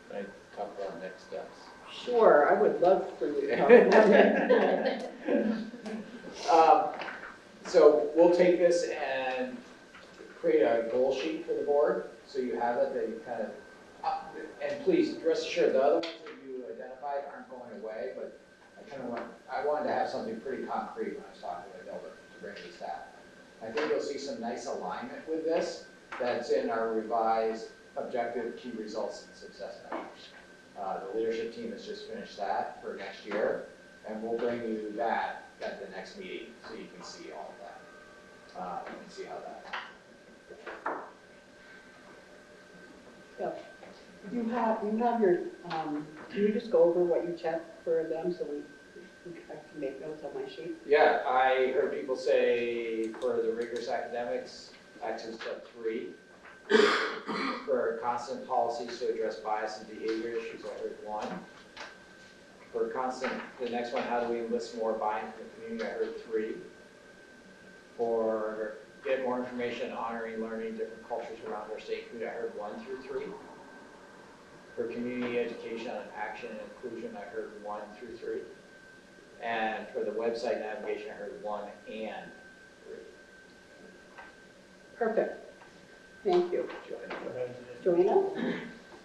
Can I talk about next steps? sure, I would love for you to talk about it. So we'll take this and create a goal sheet for the board, so you have it, that you kind of, and please, rest assured, the other ones that you identified aren't going away, but I wanted to have something pretty concrete when I was talking with Gilbert to bring to staff. I think you'll see some nice alignment with this that's in our revised objective key results and success measures. The leadership team has just finished that for next year, and we'll bring you that at the next meeting so you can see all of that. You can see how that. Yeah. You have your, can you just go over what you checked for them so I can make notes on my sheet? Yeah, I heard people say for the rigorous academics, action step 3. For constant policies to address bias and behavior issues, I heard 1. For constant, the next one, how do we enlist more buy-in from the community, I heard 3. For get more information, honoring, learning different cultures around our state, I heard 1 through 3. For community education on action and inclusion, I heard 1 through 3. And for the website navigation, I heard 1 and 3. Perfect. Thank you. Joanna? Joanna?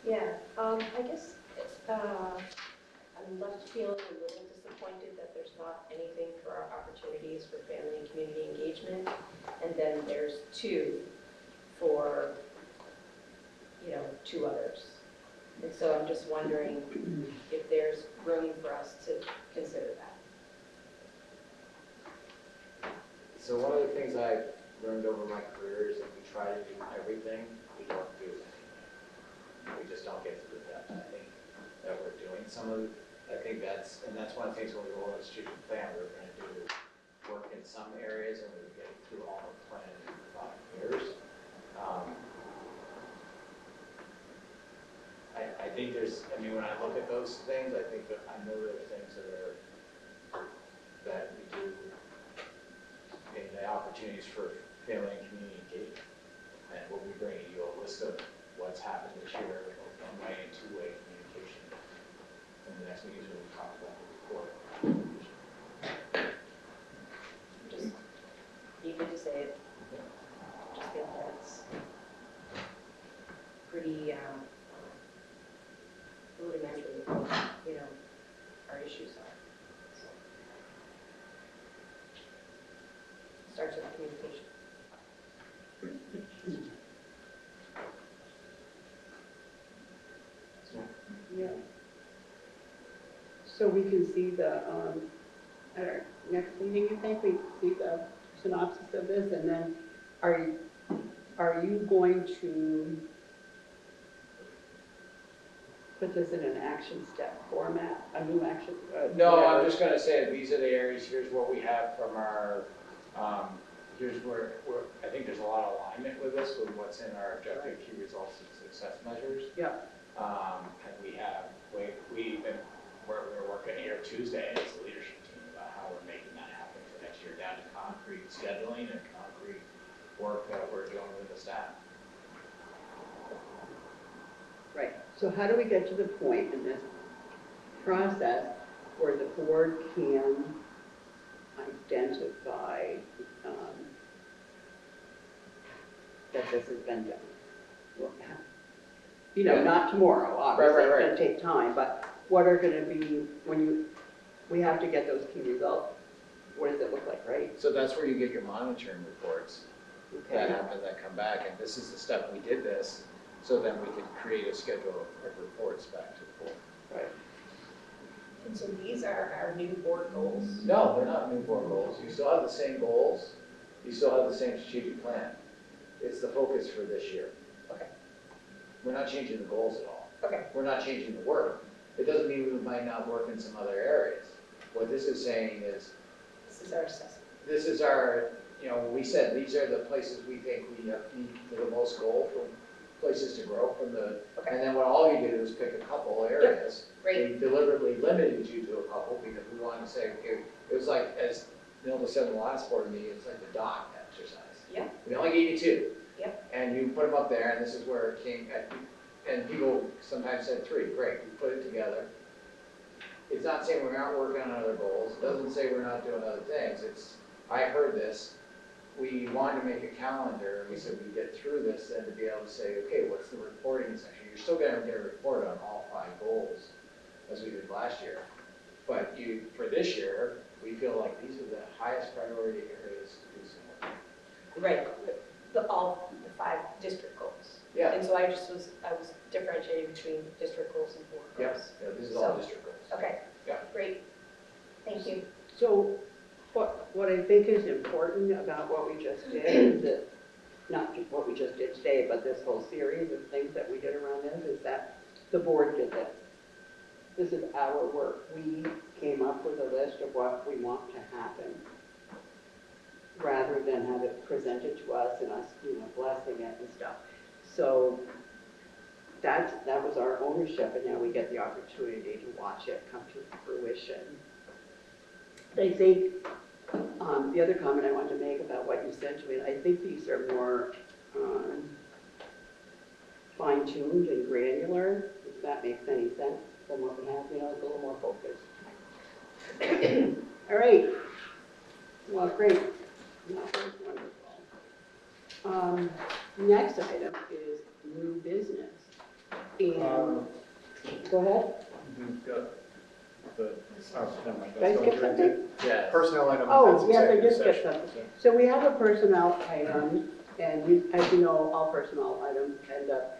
Yeah, I guess I'm left feeling a little disappointed that there's not anything for our opportunities for family and community engagement. And then there's 2 for, 2 others. And so I'm just wondering if there's room for us to consider that. So one of the things I've learned over my career is that we try to do everything, we don't do anything. We just don't get to the depth. I think that we're doing some of, I think that's one of the things when we roll a strategic plan, we're going to do work in some areas and we're getting through all the plan in 5 years. I think there's, when I look at those things, I think that I know there are things that we do in the opportunities for family and community engagement. And we'll be bringing you a list of what's happened this year, one-way and two-way communication. In the next meeting, we'll talk about the report. Just needed to say it. Just feel that it's pretty rudimentary, you know, our issues are. So, starts with communication. Yeah. So we can see the, at our next meeting, you think, we see the synopsis of this, and then are you going to put this in an action step format, a new action? No, I'm whatever? just gonna say, these are the areas, here's what we have from our, here's where, I think there's a lot of alignment with this, with what's in our objective key results and success measures. Yeah. And we're working here Tuesday as a leadership team about how we're making that happen for next year, down to concrete scheduling and concrete work that we're doing with the staff. Right. So how do we get to the point in this process where the board can identify that this has been done? Well, you know, Yeah. not tomorrow, obviously, Right. it's gonna take time, but what are gonna be, we have to get those key results, what does it look like, right? So that's where you get your monitoring reports that Okay. happen, that come back, and this is the step we did this, so then we could create a schedule of reports back to the board. Right. And so these are our new board goals. No, they're not new board goals, you still have the same goals, you still have the same strategic plan. It's the focus for this year. Okay. We're not changing the goals at all. Okay. We're not changing the work. It doesn't mean we might not work in some other areas. What this is saying is, This is our assessment. this is our, you know, we said these are the places we think we have the most goal for places to grow from the, Okay. and then what all you do is pick a couple areas. Great. We deliberately limited you to a couple because we wanted to say, okay, it was like, as Nilda said in the last board meeting, it's like the dot exercise. Yeah. We only gave you two. Yep. And you put them up there, and this is where it came, and people sometimes said three, great, we put it together. It's not saying we aren't working on other goals, it doesn't say we're not doing other things, it's, I heard this, we wanted to make a calendar, and we said we'd get through this, then to be able to say, okay, what's the reporting section? You're still gonna get a report on all 5 goals, as we did last year. But for this year, we feel like these are the highest priority areas to do some work. Right. All the 5 district goals. Yeah. And so I was differentiating between district goals and board goals. Yes, yeah, this is all district goals. Okay. Yeah. Great. Thank you. So what I think is important about what we just did is that, not just what we just did today, but this whole series of things that we did around this, is that the board did this. This is our work. We came up with a list of what we want to happen, rather than have it presented to us and us, blessing it and stuff. So that was our ownership, and now we get the opportunity to watch it come to fruition. I think the other comment I wanted to make about what you said to me, I think these are more fine-tuned and granular, if that makes any sense, than what we have, it's a little more focused. All right. Well, great. That was wonderful. Next item is new business. And, go ahead. We've got the, never mind, Did I that's skip going to something? Yeah. personnel item. Oh, that's yes, I did executive skip session. something. So we have a personnel item, and as you know, all personnel items end up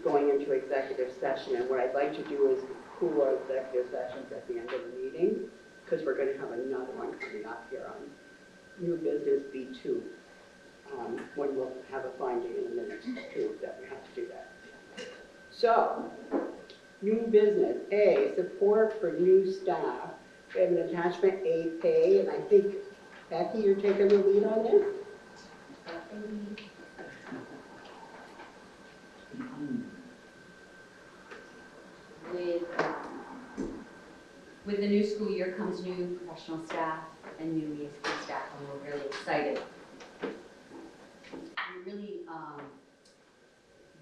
going into executive session. And what I'd like to do is pool our executive sessions at the end of the meeting, because we're going to have another one coming up here on new business B2, when we'll have a finding in a minute too that we have to do that. So, new business, A, support for new staff. We have an attachment A, pay, and I think, Becky, you're taking the lead on this? With the new school year comes new professional staff and new ESP staff, and we're really excited. We really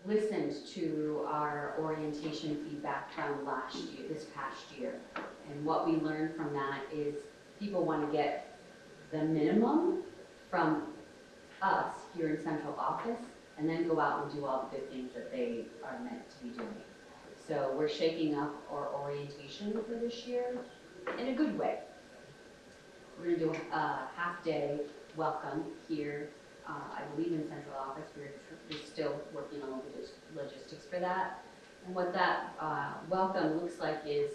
listened to our orientation feedback from last year, this past year. And what we learned from that is people want to get the minimum from us here in central office, and then go out and do all the good things that they are meant to be doing. So we're shaking up our orientation for this year in a good way. We're gonna do a half-day welcome here, I believe in central office. We're still working on the logistics for that. And what that welcome looks like is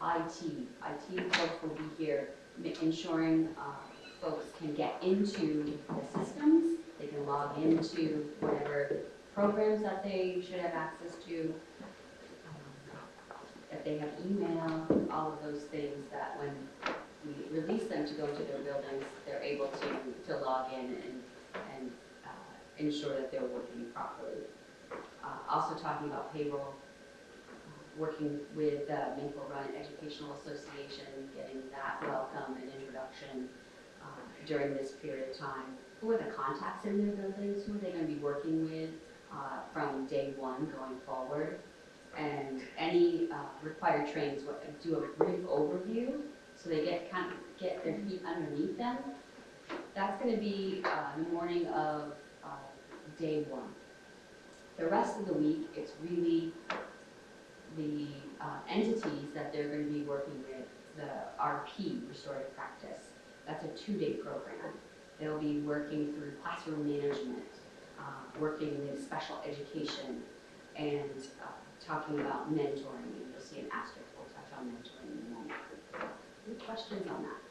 IT folks will be here, ensuring folks can get into the systems. They can log into whatever programs that they should have access to, that they have email, all of those things that when we release them to go into their buildings, they're able to log in and ensure that they're working properly. Also talking about payroll, working with Maple Run Educational Association, getting that welcome and introduction during this period of time. Who are the contacts in their buildings? Who are they going to be working with from day one going forward? And any required trainings, do a brief overview so they get their feet underneath them. That's going to be the morning of day one. The rest of the week, it's really the entities that they're going to be working with, the RP, Restorative Practice. That's a 2-day program. They'll be working through classroom management, working with special education, and talking about mentoring. And you'll see an asterisk, we'll touch on mentoring in a moment. Any questions on that?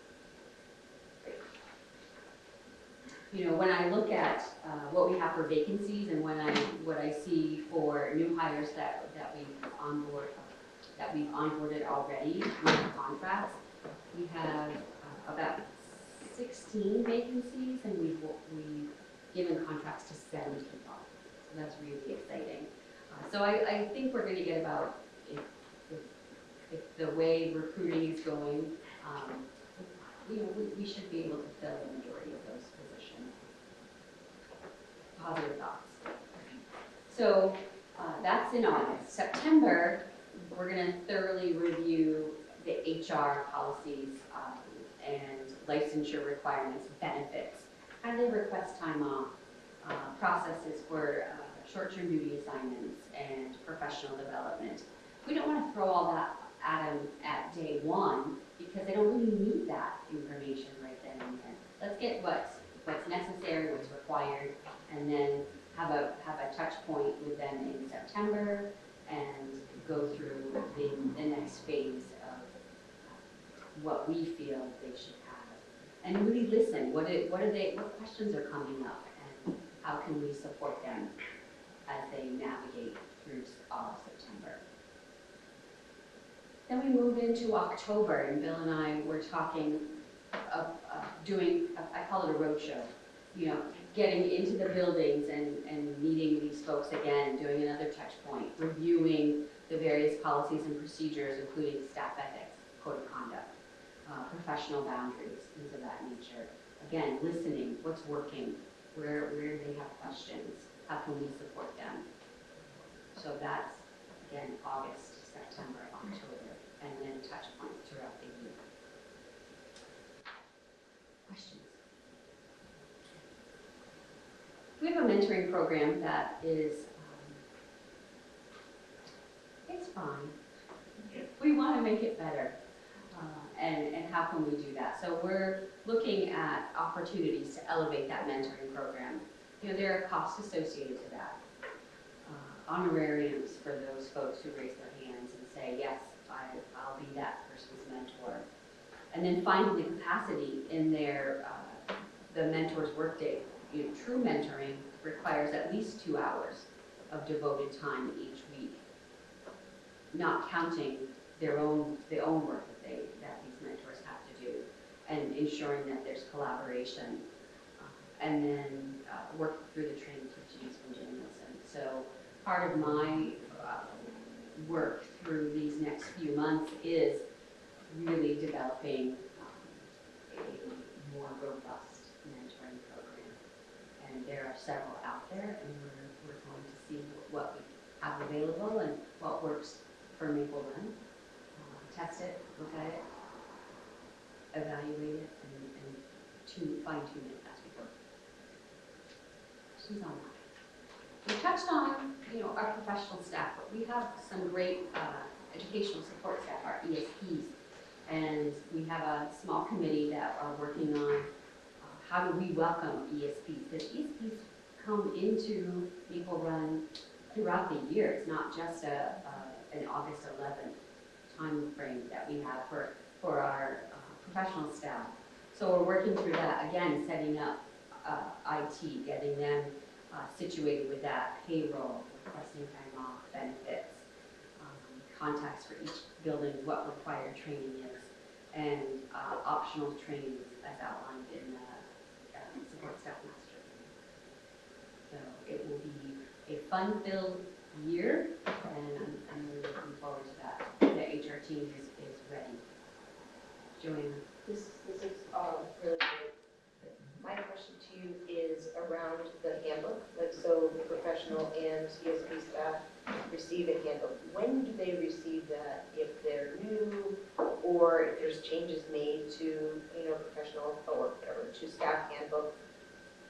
You know, when I look at what we have for vacancies and what I see for new hires that we've onboarded already with contracts, we have about 16 vacancies, and we've given contracts to 7 people. So that's really exciting. So I think we're going to get about, if the way recruiting is going, you know, we should be able to fill the majority of those positions. Positive thoughts. So that's in August. September, we're going to thoroughly review the HR policies and licensure requirements, benefits. How do they request time off? Processes for short-term duty assignments and professional development. We don't want to throw all that at them at day one because they don't really need that information right then and there. Let's get what's necessary, what's required, and then have a touch point with them in September and go through the next phase of what we feel they should have. And really listen, what questions are coming up and how can we support them as they navigate through September. Then we move into October, and Bill and I were talking of doing, I call it a roadshow, you know, getting into the buildings and meeting these folks again, doing another touch point, reviewing the various policies and procedures, including staff ethics, code of conduct, professional boundaries, things of that nature. Again, listening, what's working, where do they have questions, how can we support them? So that's, again, August, September, October, and then touch points throughout the year. Questions? We have a mentoring program that is, it's fine. We want to make it better. And how can we do that? So we're looking at opportunities to elevate that mentoring program. You know, there are costs associated to that. Honorariums for those folks who raise their hands and say, yes, I'll be that person's mentor. And then finding the capacity in their, the mentor's workday. You know, true mentoring requires at least 2 hours of devoted time each week, not counting the own work that these mentors have to do, and ensuring that there's collaboration, and then work through the training teachings from doing this. And so part of my work through these next few months is really developing a more robust mentoring program. And there are several out there, and we're going to see what we have available and what works for Maple Run. Test it, look at it, evaluate it, and fine-tune it as we go. She's on that. We touched on, our professional staff, but we have some great educational support staff, our ESPs. And we have a small committee that are working on how do we welcome ESPs? Because ESPs come into Maple Run throughout the year. It's not just an August 11th time frame that we have for our professional staff. So we're working through that, again, setting up IT, getting them situated with that payroll, requesting time off, benefits, contacts for each building, what required training is, and optional trainings as outlined in the support staff master. So it will be a fun-filled year, and I'm really looking forward to that. The HR team is ready. Joanna? This is really great. My question to you is around the handbook. Like, so the professional and ESP staff receive a handbook. When do they receive that? If they're new, or if there's changes made to, professional or whatever, to staff handbook?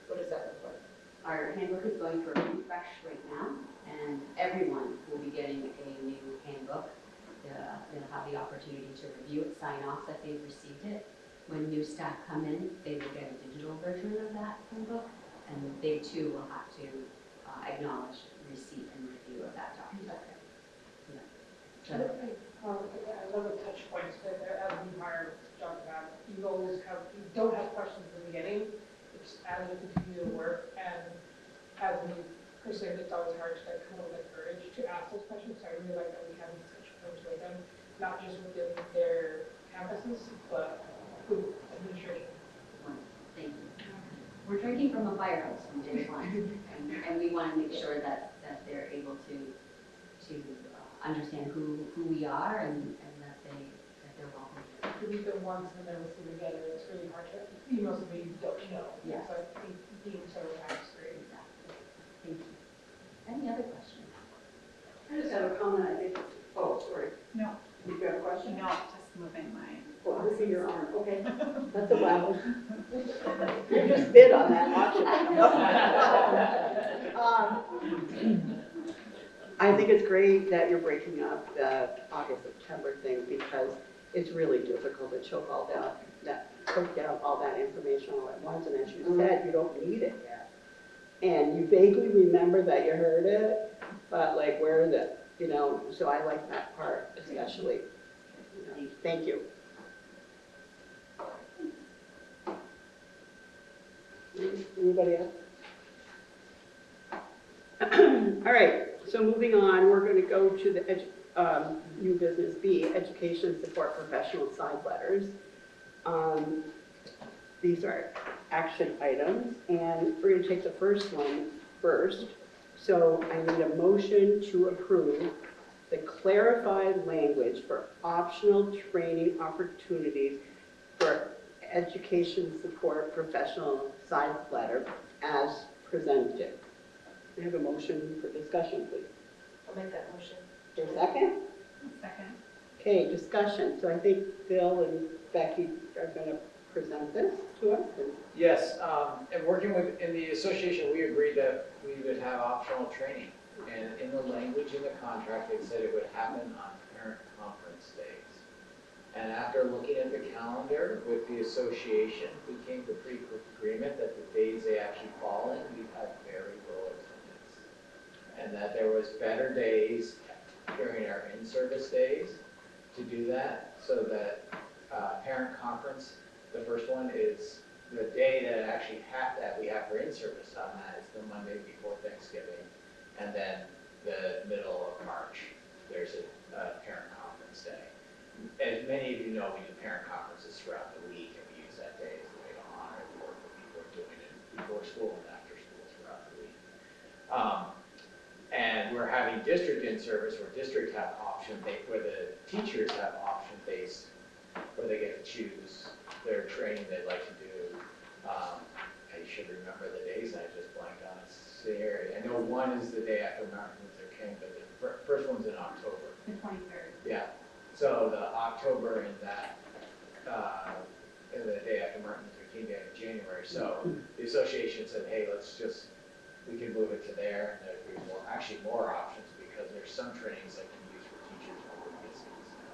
What does that look like? Our handbook is going for a refresh right now, and everyone will be getting a new handbook. They'll have the opportunity to review it, sign off that they've received it. When new staff come in, they will get a digital version of that handbook, and they too will have to acknowledge receipt and review of that document. I love the touch points that as we hire John Babb, you don't have questions in the beginning. It's as you continue to work, and as we pursue, it's always hard to come up with the courage to ask those questions. So I really like that we have these touch points with them, not just within their campuses, but with administration. Thank you. We're drinking from a fire hose from day one, and we want to make sure that they're able to understand who we are and that they're welcome. Because we've been once and then we'll see together. It's really hard to email somebody you don't know. Yeah. So I think being several times is great. Exactly. Thank you. Any other questions? I just have a comment, I think. Oh, sorry. No. You got a question? No, just moving my. Well, I see your arm. Okay. That's a wow. You just bid on that, watch it. I think it's great that you're breaking up the August-September thing, because it's really difficult to choke down all that information all at once, and as you said, you don't need it yet. And you vaguely remember that you heard it, but like, where is it? So I like that part especially. Thank you. Anybody else? All right, so moving on, we're going to go to the new business B, education support professional side letters. These are action items, and we're going to take the first one first. So I need a motion to approve the clarified language for optional training opportunities for education support professional side letter as presented. I have a motion for discussion, please. I'll make that motion. Is there a second? Second. Okay, discussion. So I think Bill and Becky are going to present this to us. Yes, and working in the association, we agreed that we would have optional training. And in the language in the contract, it said it would happen on parent conference days. And after looking at the calendar with the association, we came to a pretty quick agreement that the days they actually fall in, we've had very low attendance. And that there was better days during our in-service days to do that, so that parent conference, the first one is the day that we have for in-service on that is the Monday before Thanksgiving. And then the middle of March, there's a parent conference day. As many of you know, we do parent conferences throughout the week, and we use that day as a way to honor the work that people are doing it before school and after school throughout the week. And we're having district in-service where districts have where the teachers have option days where they get to choose their training they'd like to do. I should remember the days, and I just blanked on it. I know one is the day after Martin Luther King, but the first one's in October. The 23rd. Yeah. So the October and that, and the day after Martin Luther King Day in January. So the association said, hey, let's just we can move it to there, and there'd be more options, because there's some trainings that can be used for teachers who would be students now.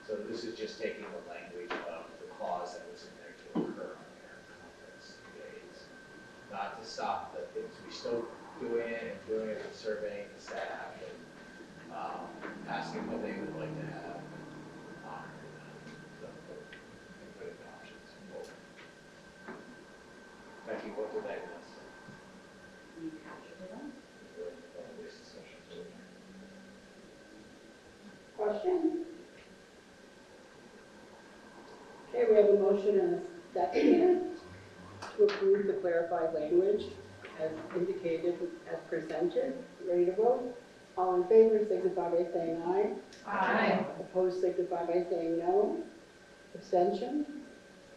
So this is just taking the language of the clause that was in there to occur on parent conference days. Not to stop the things we still doing it and surveying the staff and asking what they would like to have honored in that. So, putting the options forward. Becky, what did I miss? You captured it all. This discussion. Question? Okay, we have a motion and a second to approve the clarified language as indicated, as presented. Ready to vote? All in favor signify by saying aye. Aye. Opposed signify by saying no. Abstention?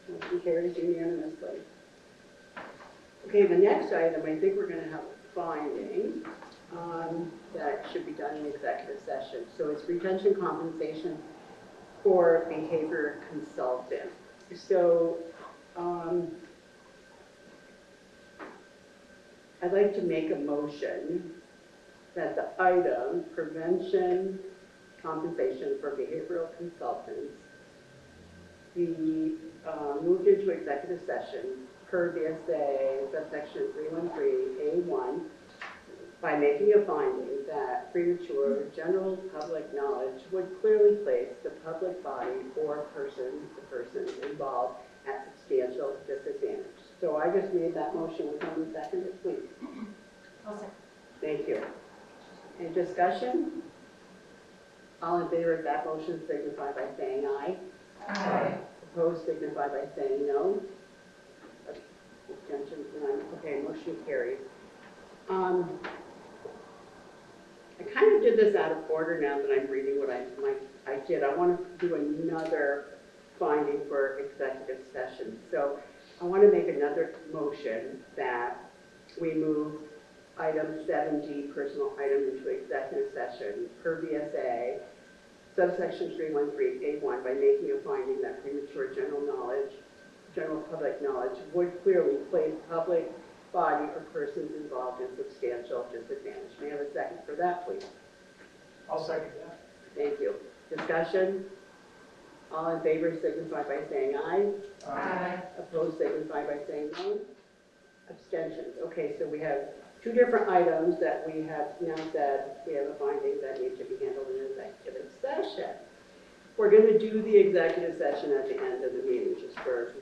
Motion carries unanimously. Okay, the next item, I think we're going to have a finding that should be done in executive session. So it's retention compensation for behavior consultant. So I'd like to make a motion that the item, prevention compensation for behavioral consultants, be moved into executive session per VSA subsection 313A1 by making a finding that premature general public knowledge would clearly place the public body or the persons involved at substantial disadvantage. So I just made that motion. Would someone second it, please? I'll second. Thank you. Any discussion? All in favor of that motion signify by saying aye. Aye. Opposed signify by saying no. Abstentions, none. Okay, motion carries. I kind of did this out of order now that I'm reading what I did. I want to do another finding for executive session. So I want to make another motion that we move item 7D, personal item, into executive session per VSA subsection 313A1 by making a finding that premature general public knowledge would clearly place public body or persons involved in substantial disadvantage. May I have a second for that, please? I'll second that. Thank you. Discussion? All in favor signify by saying aye. Aye. Opposed signify by saying no. Abstentions. Okay, so we have two different items that we have now said we have a finding that need to be handled in executive session. We're going to do the executive session at the end of the meeting just for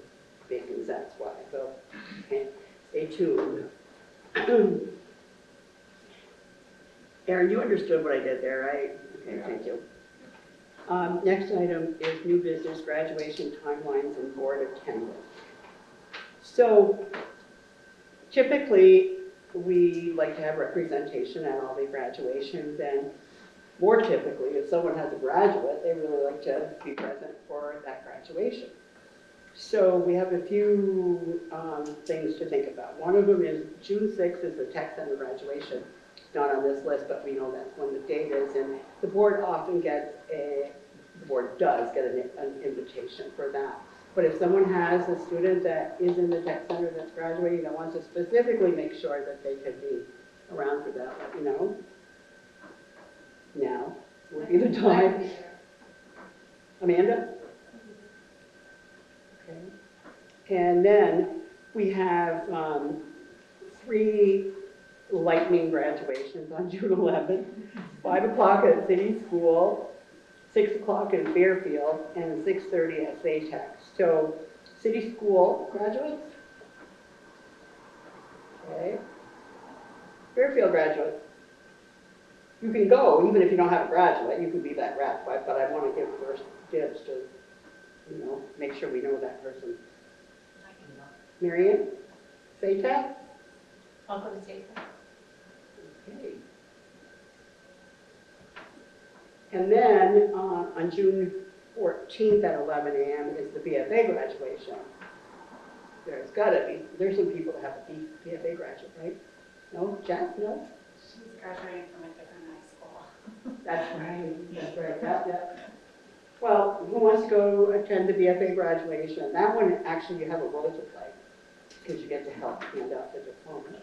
making sense why. So, okay, stay tuned. Aaron, you understood what I did there, right? Okay, yeah. Thank you. Next item is new business graduation timelines and board attendance. So typically, we like to have representation at all the graduations, and more typically, if someone has a graduate, they really like to be present for that graduation. So we have a few things to think about. One of them is June 6th is the Tech Center graduation. It's not on this list, but we know that's when the date is, and the board often gets the board does get an invitation for that. But if someone has a student that is in the Tech Center that's graduating that wants to specifically make sure that they could be around for that, let me know. Now would be the time. Amanda? Okay. And then we have 3 lightning graduations on June 11th, 5 o'clock at City School, 6 o'clock in Fairfield, and 6:30 at SATEC. So, City School graduates? Okay. Fairfield graduates? You can go, even if you don't have a graduate, you can be that rep, but I want to give first dibs to, make sure we know that person. Marion? SATEC? I'll go to SATEC. Okay. And then on June 14th at 11 a.m. is the BFA graduation. There's some people that have a BFA graduate, right? No? Jeff? No? She's graduating from a different high school. That's right. That's right. Yep. Well, who wants to go attend the BFA graduation? That one, actually, you have a role to play because you get to help hand out the diploma.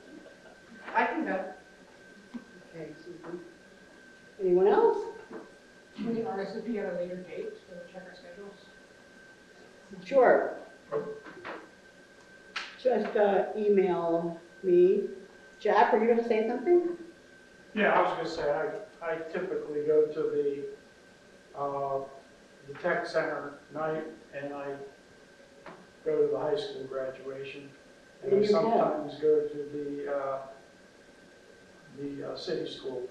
RSVP at a later date to check our schedules? Sure. Just email me. Jack, are you going to say something? Yeah, I was gonna say, I typically go to the tech center night, and I go to the high school graduation. And I sometimes go to the city school.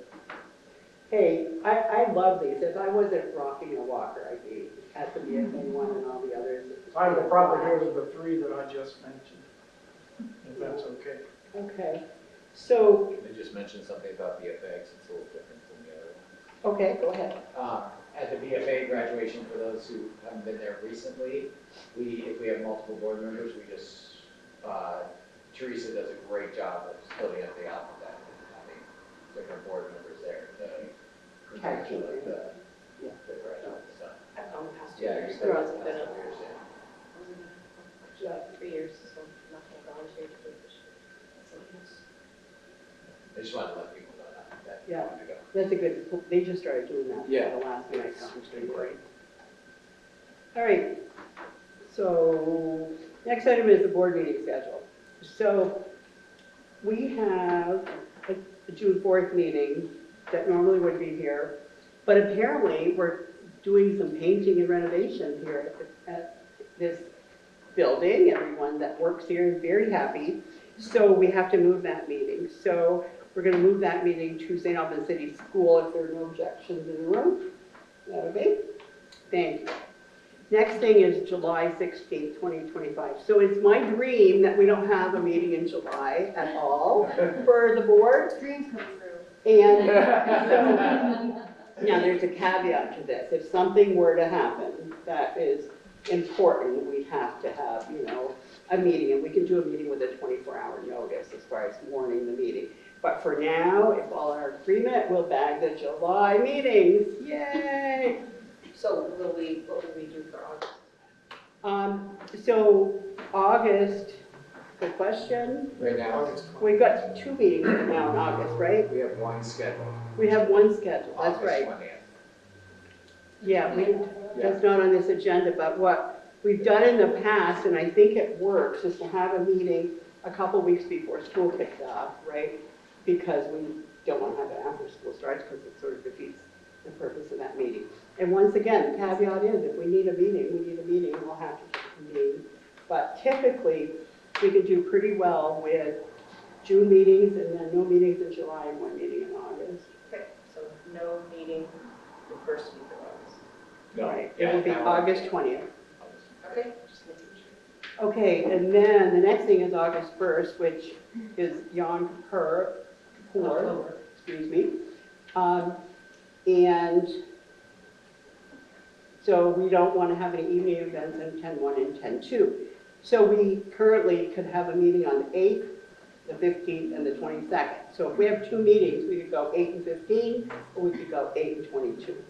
Hey, I love these. If I wasn't rocking a walker, I'd be at the BFA one and all the others. I would probably go to the 3 that I just mentioned, if that's okay. Okay. So, Can I just mention something about BFA, 'cause it's a little different than the other one. okay, go ahead. At the BFA graduation, for those who haven't been there recently, if we have multiple board members, Teresa does a great job of splitting up the alphabet and having different board members there to congratulate the graduates. So, I've gone the past 2 yeah, years. you've There been wasn't been a, years, yeah. 3 years, so I'm not going to volunteer to do this. Something else. I just wanted to let people know that. Yeah. wanted to go. That's a good, they just started doing that. Yeah. The last night. It's been great. All right. So, next item is the board meeting schedule. So, we have a June 4th meeting that normally would be here, but apparently we're doing some painting and renovation here at this building. Everyone that works here is very happy. So we have to move that meeting. So we're going to move that meeting to St. Albans City School if there are no objections in the room. Is that okay? Thank you. Next thing is July 16th, 2025. So it's my dream that we don't have a meeting in July at all for the board. Dreams come true. And so, now there's a caveat to this. If something were to happen that is important, we have to have, a meeting. And we can do a meeting with a 24-hour notice as far as warning the meeting. But for now, if all are in agreement, we'll bag the July meetings. Yay! So what will we do for August? So August, good question. Right now, We've got 2 meetings now in August, right? we have one scheduled. We have one scheduled, that's August right. 20th. Yeah, that's not on this agenda, but what we've done in the past, and I think it works, is to have a meeting a couple weeks before school kicks off, right? Because we don't want to have it after school starts, because it sort of defeats the purpose of that meeting. And once again, the caveat is, if we need a meeting, we'll have to convene. But typically, we can do pretty well with June meetings, and then no meetings in July, and 1 meeting in August. Okay, so no meeting the first week of August. No. Right, it will be August 20th. Okay, just making sure. Okay, and then the next thing is August 1st, which is Yom Kippur, excuse me. And so we don't want to have any evening events in 10-1 and 10-2. So we currently could have a meeting on the 8th, the 15th, and the 22nd. So if we have 2 meetings, we could go 8 and 15, or we could go 8 and 22.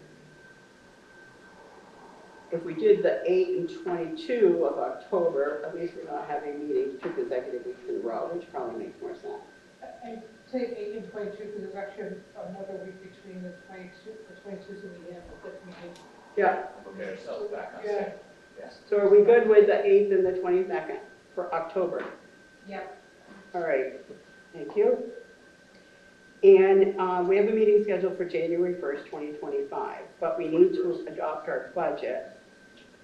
If we did the 8 and 22 of October, at least we're not having meetings 2 consecutive weeks in a row, which probably makes more sense. I'd say 8 and 22, because there's actually another week between the 22s and the end of the 5th meeting. Yeah. We'll get ourselves back on Yeah. schedule. Yes. So are we good with the 8th and the 22nd for October? Yep. All right, thank you. And we have a meeting scheduled for January 1st, 2025, but we need to adopt our budget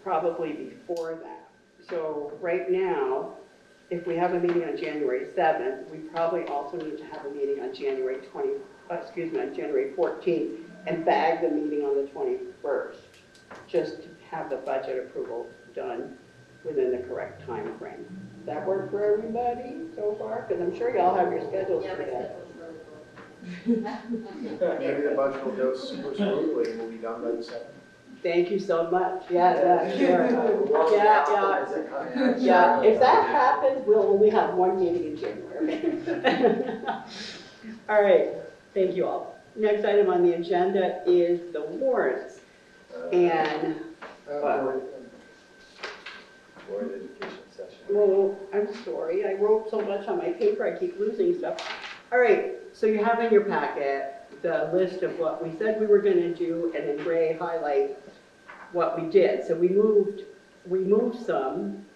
probably before that. So right now, if we have a meeting on January 7th, we probably also need to have a meeting on January 14th and bag the meeting on the 21st, just to have the budget approval done within the correct time frame. Does that work for everybody so far? Because I'm sure y'all have your schedules Yeah, for my that. schedule's really full. Maybe the budget will go super smoothly and we'll be done by the 7th. Thank you so much. Yeah, sure. Yeah. If that happens, we'll only have 1 meeting in January. All right, thank you all. Next item on the agenda is the warrants. And, Board education session. well, I'm sorry, I wrote so much on my paper, I keep losing stuff. All right, so you have in your packet the list of what we said we were gonna do, and in gray highlight what we did. So we moved some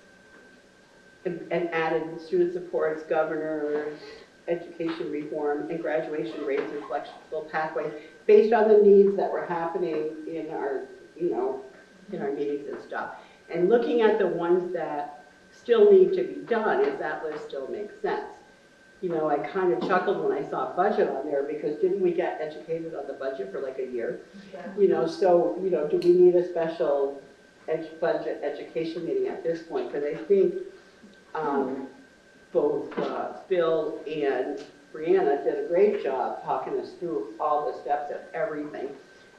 and added student supports, governors, education reform, and graduation rates and flexible pathways, based on the needs that were happening in our, you know, in our meetings and stuff. And looking at the ones that still need to be done, if that list still makes sense. You know, I kind of chuckled when I saw budget on there, because didn't we get educated on the budget for like a year? Yeah. You know, so, you know, do we need a special budget education meeting at this point? Because I think both Bill and Brianna did a great job talking us through all the steps of everything.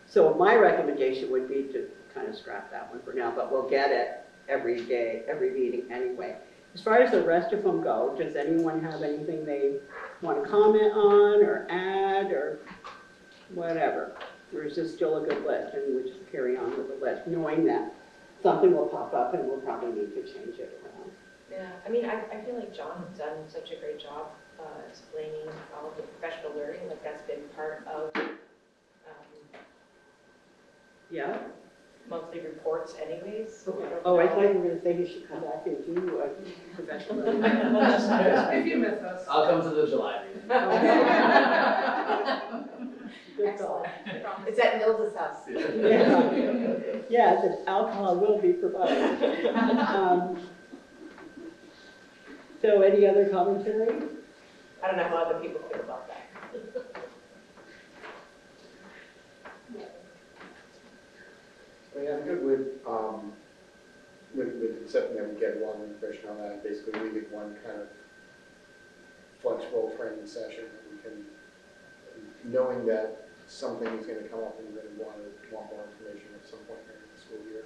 So my recommendation would be to kind of scrap that one for now, but we'll get it every day, every meeting anyway. As far as the rest of them go, does anyone have anything they want to comment on or add or whatever? Or is this still a good list and we just carry on with the list, knowing that something will pop up and we'll probably need to change it around? Yeah, I mean, I feel like John has done such a great job explaining all of the professional learning, like that's been part of Yeah? monthly reports anyways. So I don't Oh, I know. thought you were going to say you should come back and do a professional. If you miss us. I'll come to the July meeting. Good call. Excellent. It's at Nilda's house. Yeah, yeah, the alcohol will be provided. So any other commentary? I don't know how other people feel about that. I mean, I'm good with accepting that we get one impression on that, basically we get one kind of flexible training session, that we can, knowing that something is going to come up and we're going to want more information at some point during the school year.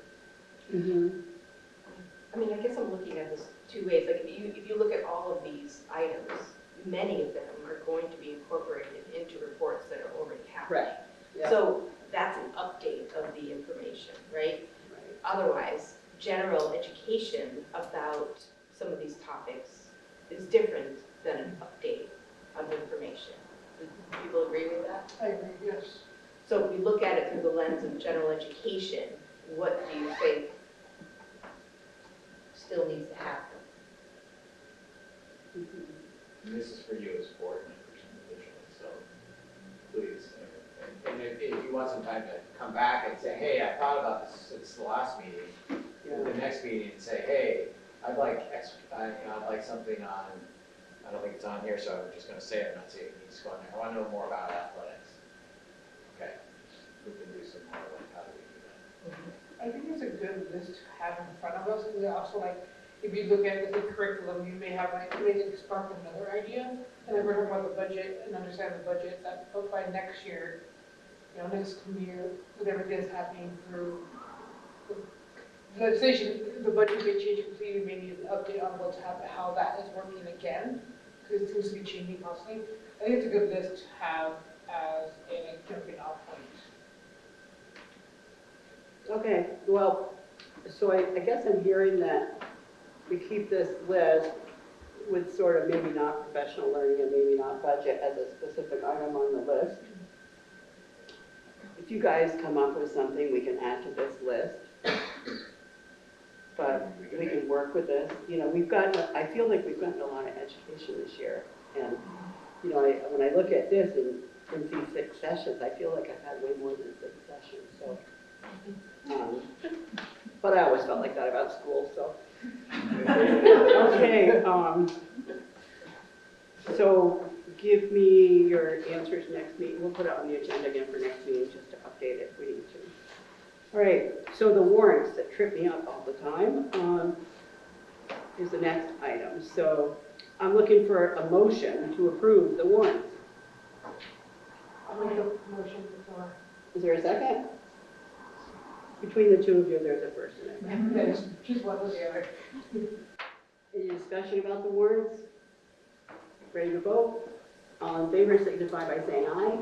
Mm-hmm. I mean, I guess I'm looking at this two ways. Like if you look at all of these items, many of them are going to be incorporated into reports that are already happening. Correct. Yeah. So that's an update of the information, right? Right. Otherwise, general education about some of these topics is different than an update of information. Do people agree with that? I agree, yes. So if we look at it through the lens of general education, what do you think still needs to happen? This is for you as board members individually, so please. And if you want some time to come back and say, hey, I thought about this since the last meeting, the next meeting, and say, hey, I'd like I'd like something on, I don't think it's on here, so I'm just going to say it. I'm not saying it needs to go on there. I want to know more about athletics. Okay, we can do some more. Like, how do we do that? I think it's a good list to have in front of us, and also like, if you look at the curriculum, you may have like, maybe spark another idea, and then we're talking about the budget and understand the budget, that by next year, you know, next year, with everything that's happening through the legislation, the budget may change completely, maybe an update on what's happening, how that is working again, because it seems to be changing constantly. I think it's a good list to have as a jumping off point. Okay, well, so I guess I'm hearing that we keep this list with sort of maybe not professional learning and maybe not budget as a specific item on the list. If you guys come up with something we can add to this list, but we can work with this. You know, I feel like we've gotten a lot of education this year. And, you know, when I look at this and see 6 sessions, I feel like I've had way more than 6 sessions. So, but I always felt like that about school, so. Okay, so give me your answers next meeting. We'll put it on the agenda again for next meeting just to update it if we need to. All right, so the warrants that trip me up all the time is the next item. So I'm looking for a motion to approve the warrants. I'll make a motion for. Is there a second? Between the two of you, there's a first and a second. Yes, just one or the other. Any discussion about the warrants? Ready to vote? All in favor signify by saying aye.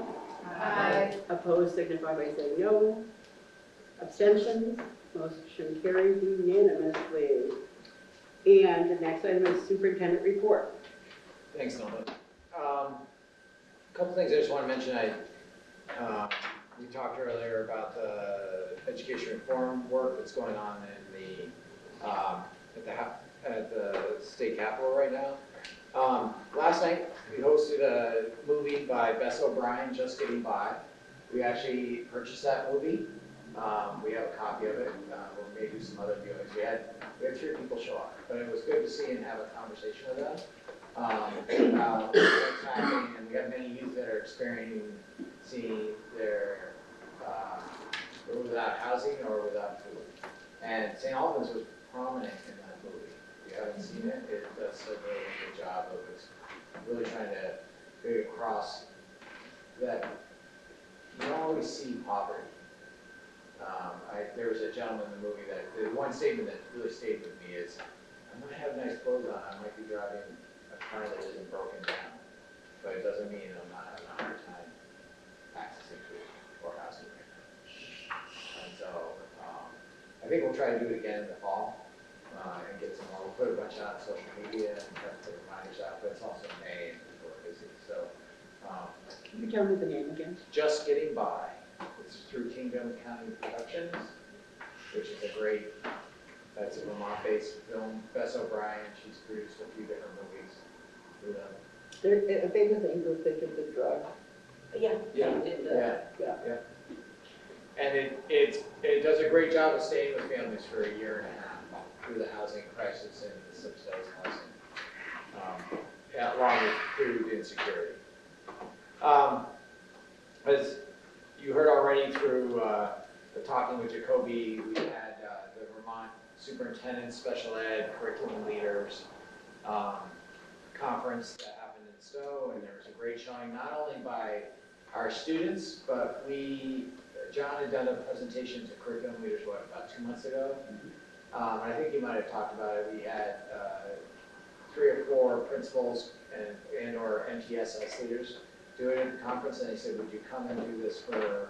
Aye. Opposed signify by saying no. Abstentions? Motion carries unanimously. And the next item is superintendent report. Thanks, Nilda. A couple things I just want to mention. We talked earlier about the education reform work that's going on in at the state capitol right now. Last night, we hosted a movie by Bess O'Brien, Just Getting By. We actually purchased that movie. We have a copy of it. We may do some other viewings. We had 3 people show up, but it was good to see and have a conversation with them about what's happening. And we have many youth that are experiencing their without housing or without food. And St. Albans was prominent in that movie. If you haven't seen it, it does a really good job of really trying to get across that you don't always see poverty. There was a gentleman in the movie that, the one statement that really stayed with me is, I might have nice clothes on, I might be driving a car that isn't broken down, but it doesn't mean I'm not having a hard time accessing food or housing right now. And so, I think we'll try to do it again in the fall, and get some more. We'll put a bunch out on social media and try to put reminders out, but it's also May and people are busy, so. Can you tell me the name again? Just Getting By. It's through Kingdom County Productions, which is that's a Vermont-based film. Bess O'Brien, she's produced a few different movies through them. They're a famous group that did the drug. Yeah. Yeah. And it does a great job of staying with families for a year and a half through the housing crisis and the subsidized housing, along with food insecurity. As you heard already through the talking with Jacoby, we had the Vermont Superintendent, Special Ed, Curriculum Leaders conference that happened in Stowe, and there was a great showing not only by our students, but John had done a presentation to curriculum leaders, about 2 months ago? I think you might have talked about it. We had 3 or 4 principals and or MTSS leaders do it at the conference, and they said, would you come and do this for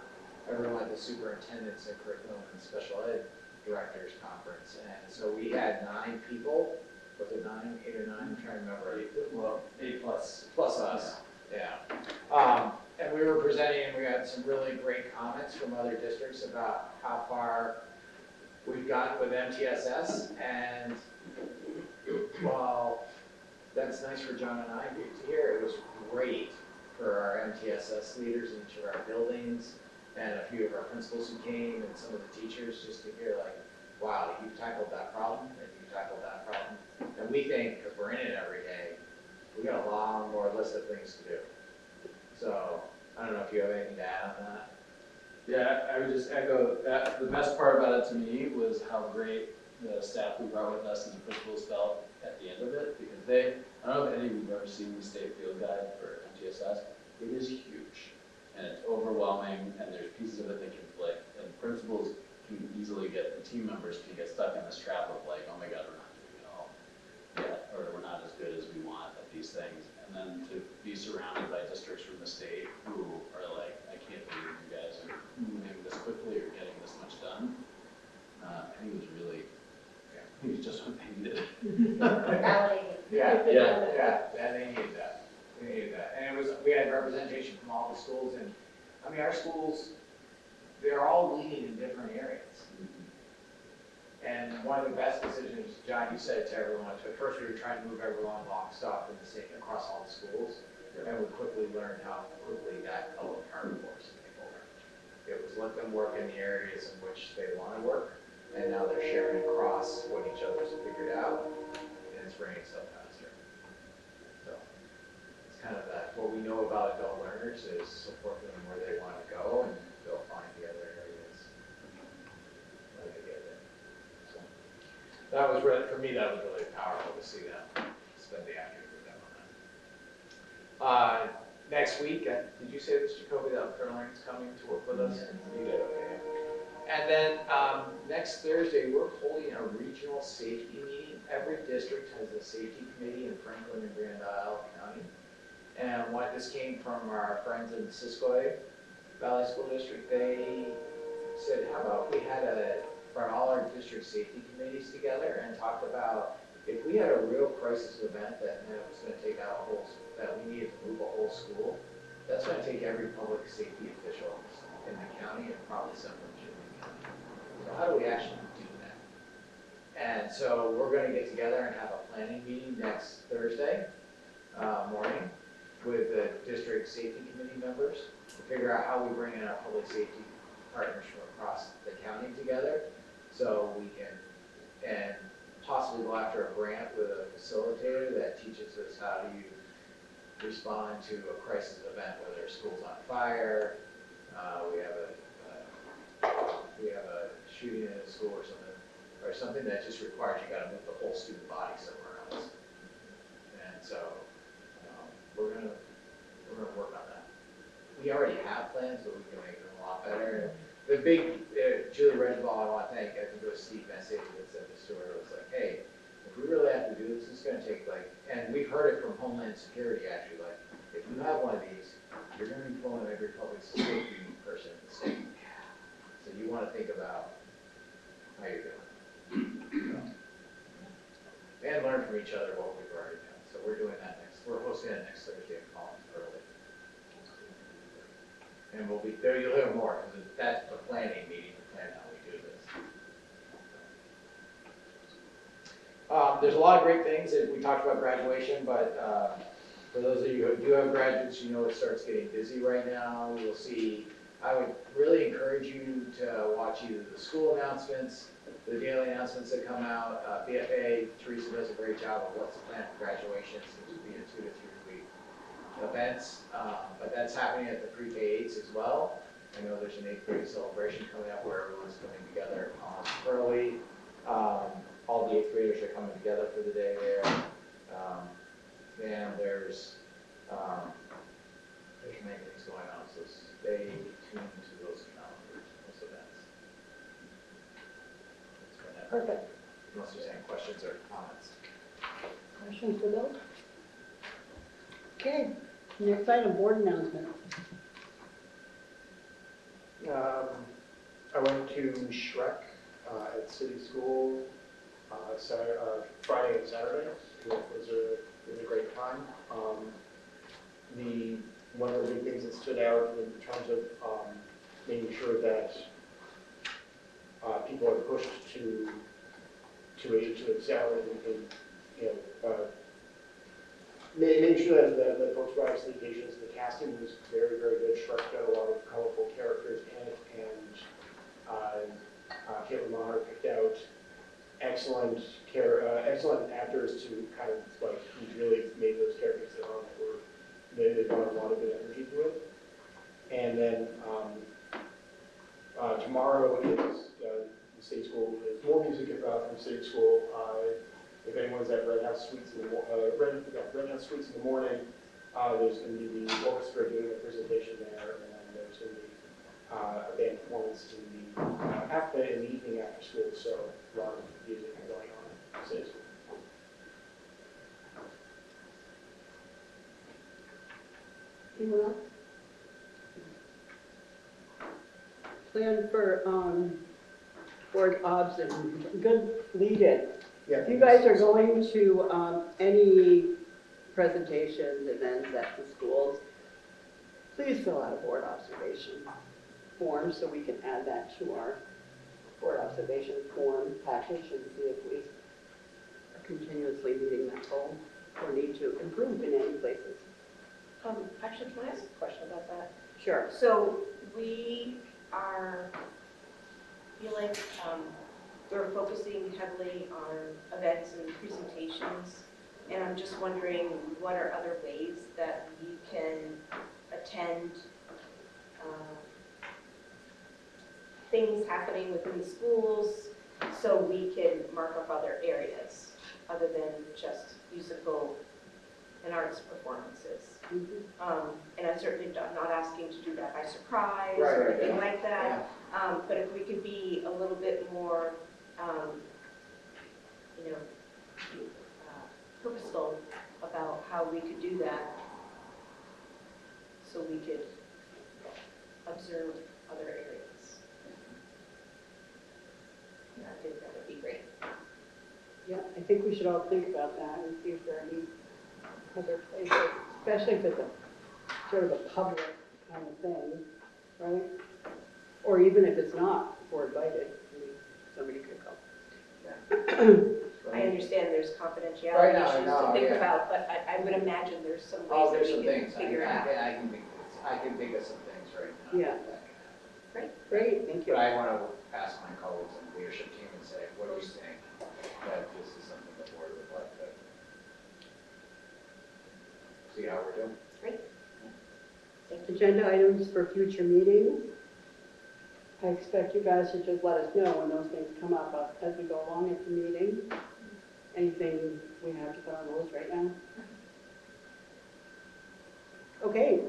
everyone at the superintendents and curriculum and special ed directors conference? And so we had 9 people. Was it 9, 8 or 9? I'm trying to remember. Well, 8 plus. Plus us, yeah. And we were presenting, and we had some really great comments from other districts about how far we've gotten with MTSS. And while that's nice for John and I to hear, it was great for our MTSS leaders in each of our buildings and a few of our principals who came and some of the teachers, just to hear like, wow, you've tackled that problem and you've tackled that problem. And we think, because we're in it every day, we got a long more list of things to do. So I don't know if you have anything to add on that. Yeah, I would just echo that. The best part about it to me was how great the staff we brought with us and the principals felt at the end of it, because I don't know if any of you have ever seen the state field guide for MTSS. It is huge, and it's overwhelming, and there's pieces of it that conflict, and principals can easily the team members can get stuck in this trap of like, oh my God, we're not doing it all yet, or we're not as good as we want at these things. And then to be surrounded by districts from the state who are like, I can't believe you guys are moving this quickly or getting this much done. I think it was really, it was just what they needed. Yeah, and they needed that. They needed that. And we had representation from all the schools, and I mean, our schools, they're all leading in different areas. And one of the best decisions, John, you said to everyone, at first we were trying to move everyone lock, stop in the state across all the schools, and we quickly learned how quickly that fell apart for us in people. It was let them work in the areas in which they want to work, and now they're sharing across what each other's figured out, and it's bringing stuff faster. So it's kind of that, what we know about adult learners is support them where they want to go, and they'll find the other areas when they get there. So that was really, for me, that was really powerful to see them spend the afternoon with them on that. Next week, did you say this, Jacoby, that Caroline is coming to work with us? You did, okay. And then next Thursday, we're holding a regional safety meeting. Every district has a safety committee in Franklin and Grand Isle County. And this came from our friends in the Siskoy Valley School District. They said, how about we brought all our district safety committees together and talked about if we had a real crisis event that was going to take out that we needed to move a whole school, That's gonna take every public safety official in the county and probably some from Chittenden County. So how do we actually do that? And so we're gonna get together and have a planning meeting next Thursday morning with the district safety committee members to figure out how we bring in our public safety partners from across the county together so we can, and possibly go after a grant with a facilitator that teaches us how do you respond to a crisis event, whether a school's on fire, we have a shooting in a school or something that just requires you gotta move the whole student body somewhere else. And so, we're gonna work on that. We already have plans, but we can make them a lot better. The big, Julie Reginald, I want to thank, I think it was Steve Message that said the story, it was like, hey, if we really have to do this, it's gonna take like, and we've heard it from Homeland Security actually, like, if you have one of these, you're gonna be pulling every public safety person in the state. So you wanna think about how you're doing it. And learn from each other what we've already done. So we're doing that we're hosting it next Thursday at Collins early. And we'll be there, you'll hear more, because that's the planning meeting to plan how we do this. There's a lot of great things. We talked about graduation, but for those of you who do have graduates, you know it starts getting busy right now. You'll see, I would really encourage you to watch either the school announcements, the daily announcements that come out. BFA, Teresa does a great job of what's the plan for graduation. It seems to be a 2 to 3 week events, but that's happening at the pre-K 8s as well. I know there's an 8th grade celebration coming up where everyone's coming together early. All the 8th graders are coming together for the day there. And there's many things going on, so stay tuned to those calendars, those events. Perfect. Unless there's any questions or comments. Questions for Bill? Okay, next item, board announcement. I went to Shrek at City School Friday and Saturday. It was a great time. One of the big things that stood out in terms of making sure that people are pushed to excel in making sure that folks were actually patients. The casting was very, very good. Shrek got a lot of colorful characters in it, and Caitlin Maher picked out excellent actors to kind of like really made those characters their own. They brought a lot of good energy to it. And then tomorrow is the State School. There's more music from State School. If anyone's at Red House Suites in the morning, there's going to be the orchestra doing a presentation there, and then there's going to be a band performance in the evening after school. So a lot of music going on at State School. Anyone else? Plan for board obs and good lead-in. Yeah. If you guys are going to any presentations, events at the schools, please fill out a board observation form so we can add that to our board observation form package and see if we are continuously meeting that goal or need to improve in any places. Actually, can I ask a question about that? Sure. So we feel like we're focusing heavily on events and presentations, and I'm just wondering what are other ways that we can attend things happening within the schools so we can mark up other areas other than just musical and arts performances. And I'm certainly not asking to do that by surprise or anything like that. But if we could be a little bit more, purposeful about how we could do that, so we could observe other areas. And I think that would be great. Yeah, I think we should all think about that and see if there are any other places, especially if it's a sort of a public kind of thing, right? Or even if it's not, if we're invited, I mean, somebody could go. I understand there's confidentiality Right now, issues no, to think yeah. about, but I would imagine there's some Oh, ways there's that some we can things, figure it out. I can think of some things right now. Yeah. that can happen. Great, thank you. But I want to ask my colleagues on the leadership team and say, what do you think? That this is something the board would like to see how we're doing. Agenda items for future meetings. I expect you guys to just let us know when those things come up as we go along at the meeting. Anything we have to put on those right now? Okay,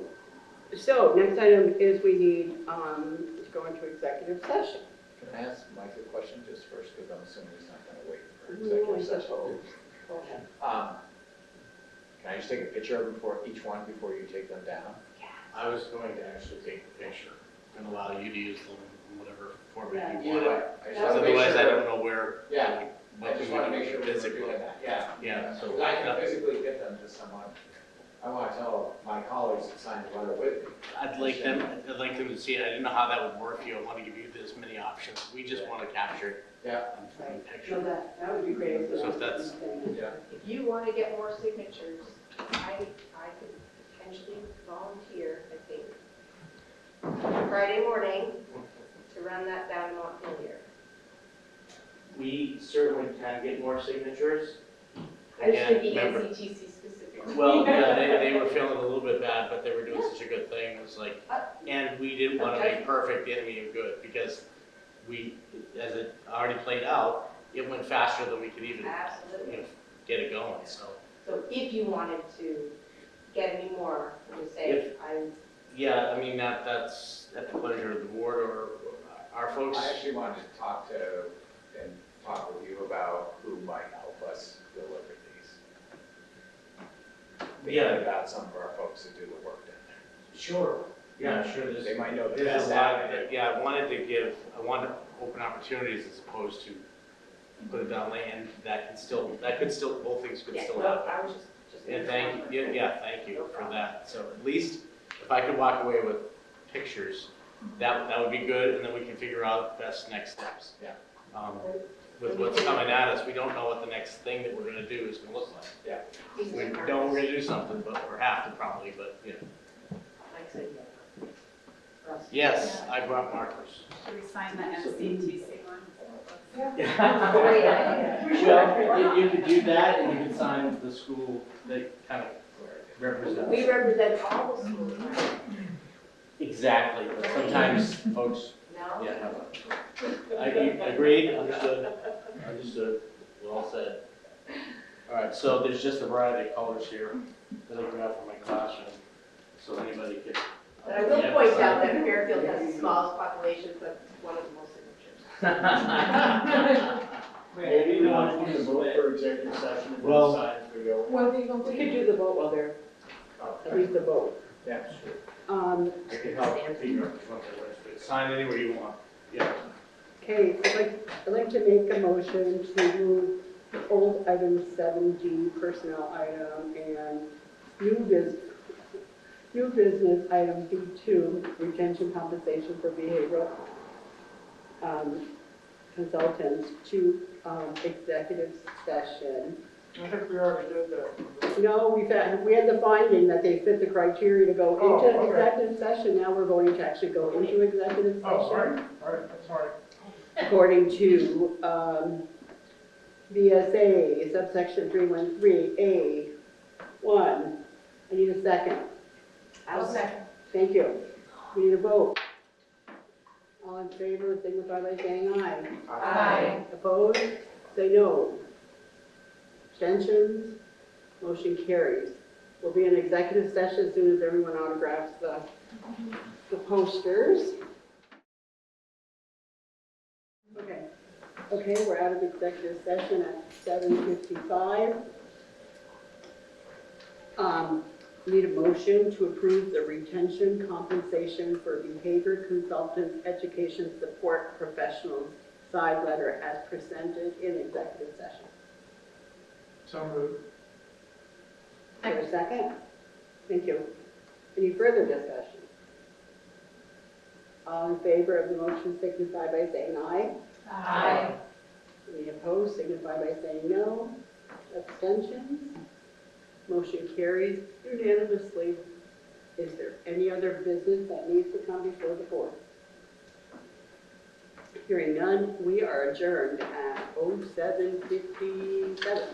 so next item is we need to go into executive session. Can I ask Mike a question just first, because I'm assuming he's not going to wait for No, I executive session. suppose. Go ahead. Can I just take a picture of them for each one before you take them down? I was going to actually take the picture and allow you to use them in whatever format Yeah, you want. I just want to make Otherwise, I sure. don't know where. Yeah, what I just we want to would make sure do we're physically. doing that. Yeah. Yeah, so. Because I can physically get them to someone. I want to tell my colleagues to sign the letter with me. I'd like them to see it. I didn't know how that would work for you. I want to give you this many options. We just want to capture it Yeah. in So picture. that would be great. So if that's- Yeah. If you want to get more signatures, I could potentially volunteer, I think, Friday morning to run that down to Montpelier. We certainly can get more signatures. I was Again, thinking remember- NCTC specifically. Well, yeah, they were feeling a little bit bad, but they were doing such a good thing. It was like, and we didn't want to make perfect the enemy of good because we, as it already played out, it went faster than we could even, Absolutely. get it going, so. So if you wanted to get any more, just say, Yeah, I mean, that's at the pleasure of the board or our folks. I actually wanted to talk with you about who might help us deliver these. Yeah. About some of our folks that do the work down there. Sure. Yeah, sure. They might know the There's best a lot, avenue. yeah, I wanted to open opportunities as opposed to put it down land. That could still, both things could yeah, still well, happen. I was just. And thank you for that. So at least if I could walk away with pictures, that would be good, and then we can figure out best next steps. Yeah. With what's coming at us, we don't know what the next thing that we're gonna do is gonna look like. Yeah. We know we're gonna do something, but we're have to probably, but, you know. Like I said, Yes, I brought markers. Should we sign the NCTC one? Well, you could do that, and you could sign the school that kind of represents. we represent all the schools, right? Exactly, but sometimes folks, No? yeah, have I agreed, understood, well said. All right, so there's just a variety of colors here that I grabbed from my classroom, so anybody could. But I will point out that Fairfield has the smallest population, but one of the most signatures. Maybe We not. want to vote for executive session and Well- decide if we go. When are you going We to? could do the vote while they're, at least the vote. Yeah, sure. I can help figure out which ones are which, but sign anywhere you want. Yeah. Okay, I'd like to make a motion to move old item 7G, personnel item, and new business item B2, retention compensation for behavioral consultants, to executive session. I think we already did that. No, we had the finding that they fit the criteria to go Oh, into okay. executive session. Now we're going to actually go into executive session. Oh, all right, that's all right. According to VSA subsection 313A1. I need a second. I'll second. Thank you. We need a vote. All in favor, signify by saying aye. Aye. Opposed? Say no. Abstentions? Motion carries. We'll be in executive session as soon as everyone autographs the posters. Okay, we're out of executive session at 7:55. Need a motion to approve the retention compensation for behavior consultants, education support professionals, side letter as presented in executive session. So moved. Is there a second? Thank you. Any further discussion? All in favor of the motion signify by saying aye. Aye. Any opposed signify by saying no. Abstentions? Motion carries unanimously. Is there any other business that needs to come before the board? Hearing none, we are adjourned at 07:57.